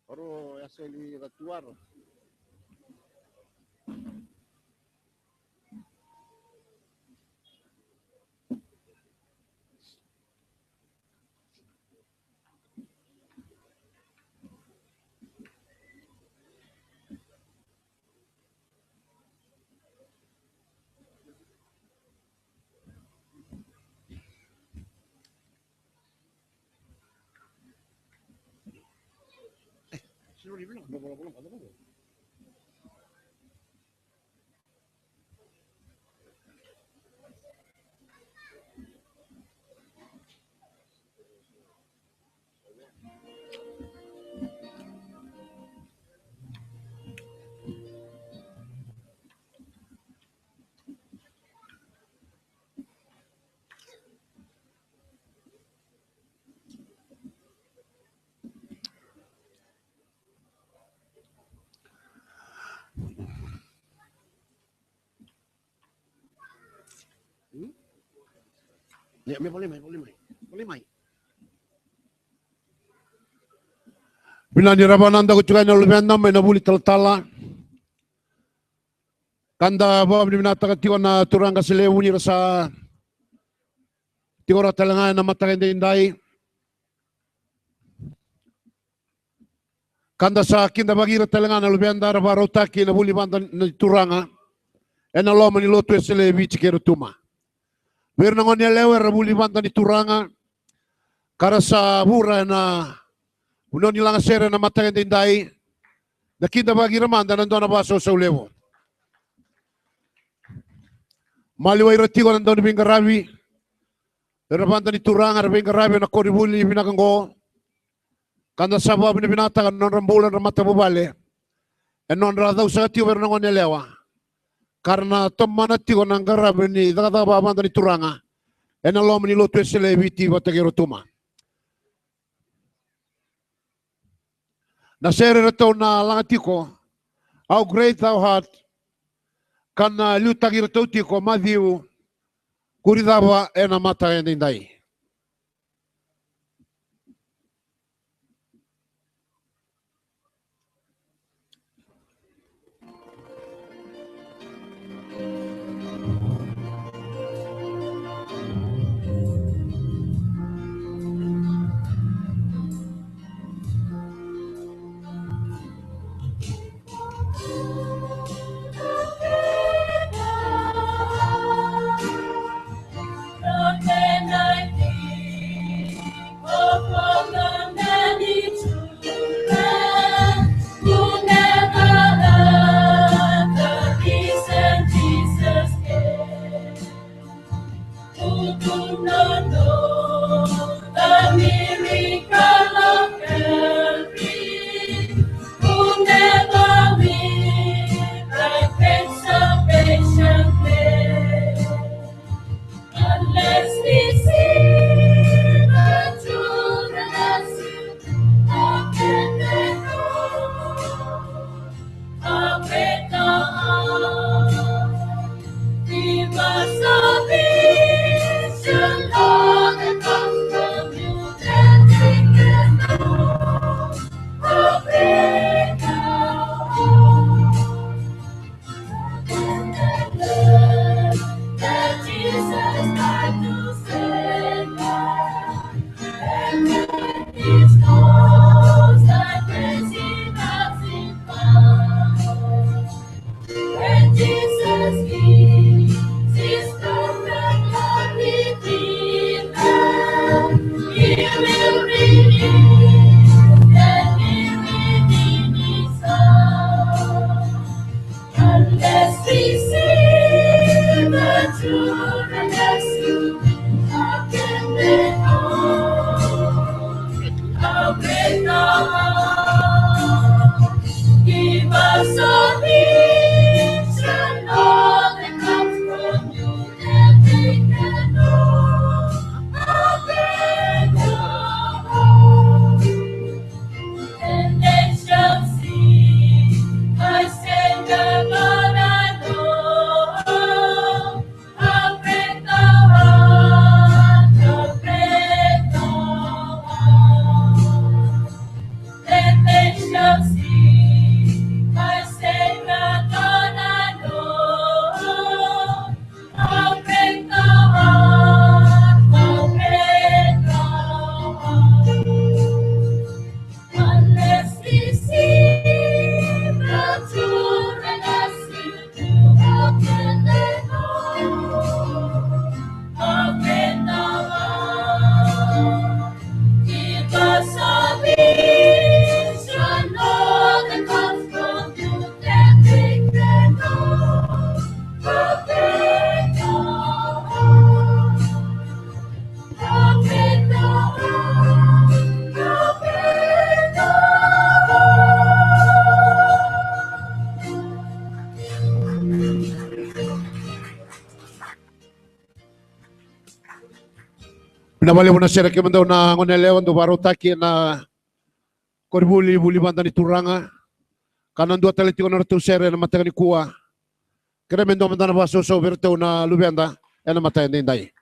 Oro asali ratuar. Ya, boleh mai. Binani Rabananda kuchukanya ulubenda mena buli taltala. Kanda bawa binata katiwa na turanga silewuni rasa tigora talangan na matagende indai. Kanda sa kinda bagira talangan na lubenda rabarotaki na buli banda na turanga. Ena loma ni lotu eselewi chikero tuma. Berna ngonia lewe rabuli banda ni turanga. Karasa bura na unoni langa sere na matagende indai. Na kinda bagira manda nandona baso sa ulewo. Maliwai ratigo nandoni bingarabi. Rabanda ni turanga bingarabi na koribuli binakango. Kanda sabab ni binata kan non rambulan ramata bubale. Non radau sa tio berna ngonia lewa. Karena teman tigo nang garabi ni daga babanda ni turanga. Ena lom ni lotu esele biti batagero tuma. Na sere reto na langatiko. How great thou art. Kana lutagir tiko Matthew kuridaba ena mata endindai. How great Pinabali mo na siya rekomendo na ngonelewan do baro taki na korbuli buli banda ni turanga kanan dua tali tiko na sere na mataga ni kuwa kremendo manda na baso so berto na lubenda ena mataga ni dai.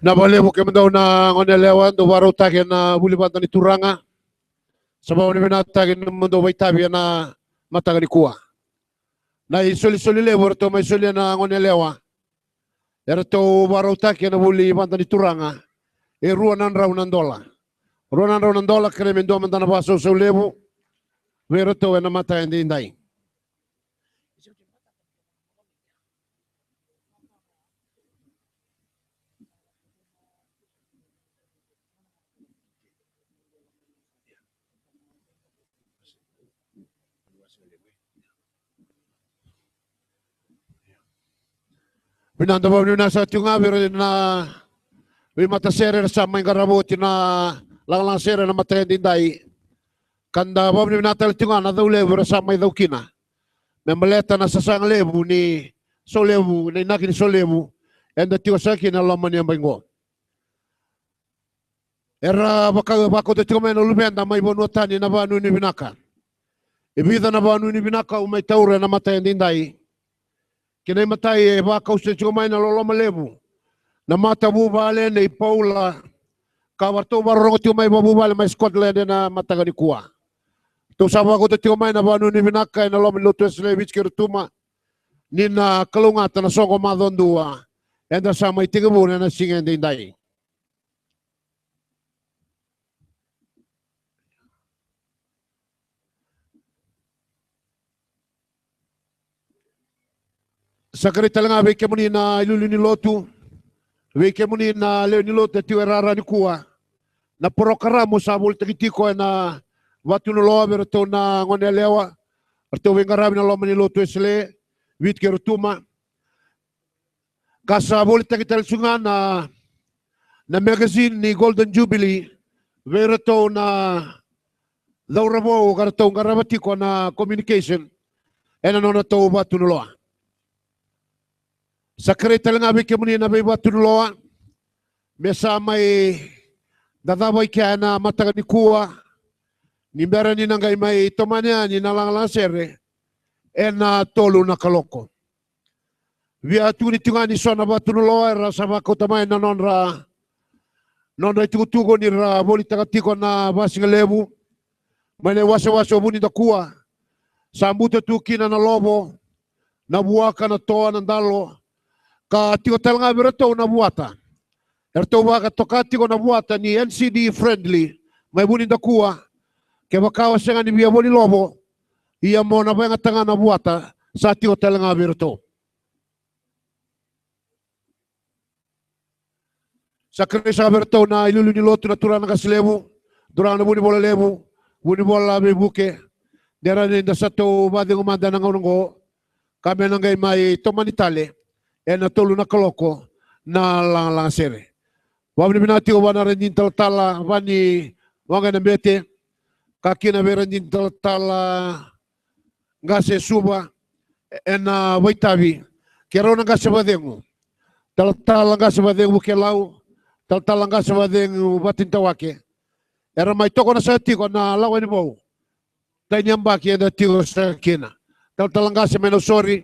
Nabali mo kaya daw na ngonelewan do baro taki na buli banda ni turanga sabaw ni binatagin ng mundo way tabi na mataga ni kuwa na isuli-suli lewo to may suli na ngonelewa erto baro taki na buli banda ni turanga ruanan raw ng dola kaya mendo manda na baso sa lewo pero to na mataga ni inday. Pinandabaw nyo na sa tiyong pero na may matasere sa may karabuti na lang sere na matayan din dahi. Kanda baw nyo natal tiyong na daw levo sa may daw kina. May maleta na sa sang levo ni solevo, na inakin solevo, and the tiyo sa kina laman niya bango. Era bako de tiyong may nulubenda may bonutan ni nabano ni binakan. Ibida na banu ni binaka umay taure na matay dindai. Kinay matay baka usay chumay na lolo malebu. Na mata bubale na ipaula. Kawarto barong tumay babubale may Scotland na matagani kuwa. Tu sama ko tumay na banu ni binaka na lolo luto slevich kirtuma. Ni na kalungata na soko madondua. Enda sama itigabuna na singen dindai. Sakari talanga weke muni na ilulu ni lotu. Weke muni na leo ni lotu tiu erara ni kuwa. Na porokara mo sabul tekitiko na watu nuloa berto na ngone lewa. Arto wengarami na loma ni lotu esle. Wit kerutuma. Kasabul tekital sunga na magazine ni Golden Jubilee. Werato na daurabo karato ngarabatiko na communication. Ena nona to watu nuloa. Sakre talanga bike muni na beba tuloa mesa mai dadawai kia na mataga ni kuwa ni mbera ni nangai mai tomania ni nalang sere ena tolu na kaloko via tuni tingani sona ba tuloa ra sama kota mai na nonra tugo ni ra boli takatiko na basinga lebu mane wasa buni da kuwa sambuta tukina na lobo na buaka na toa na dalo ka tiko talanga berato na buata. Erto waka toka tiko na buata ni NCD friendly. May bunin da kuwa. Kaya wakawa siya nga ni biya boni lobo. Iya mo na ba nga tanga na buata sa tiko talanga berato. Sa kresa berato na ilulu ni loto na turang nakasilebu. Durang na buni bola lebu. Buni bola bebuke. Dera ni da sato bading umanda ng unong kami nanggay may tomanitale. Ena tolu na kaloko na lang sere. Wabni binati ko ba na rin yung talatala wani wanga na bete kaki na meron yung talatala nga se suba ena waitabi kero na nga sa badengo talatala nga sa badengo kelau talatala nga sa badengo batintawake era may toko na sa tiko na lawan ni mo tanyambaki ena tiko sa kina talatala nga sa menosori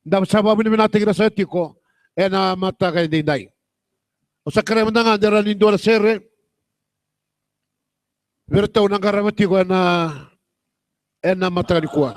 da sababu ni minati kira sa tiko ena mata kay dinday. O sa kare mandanga dara ni dola sere. Verto nang karamati ko ena mata ni kuwa.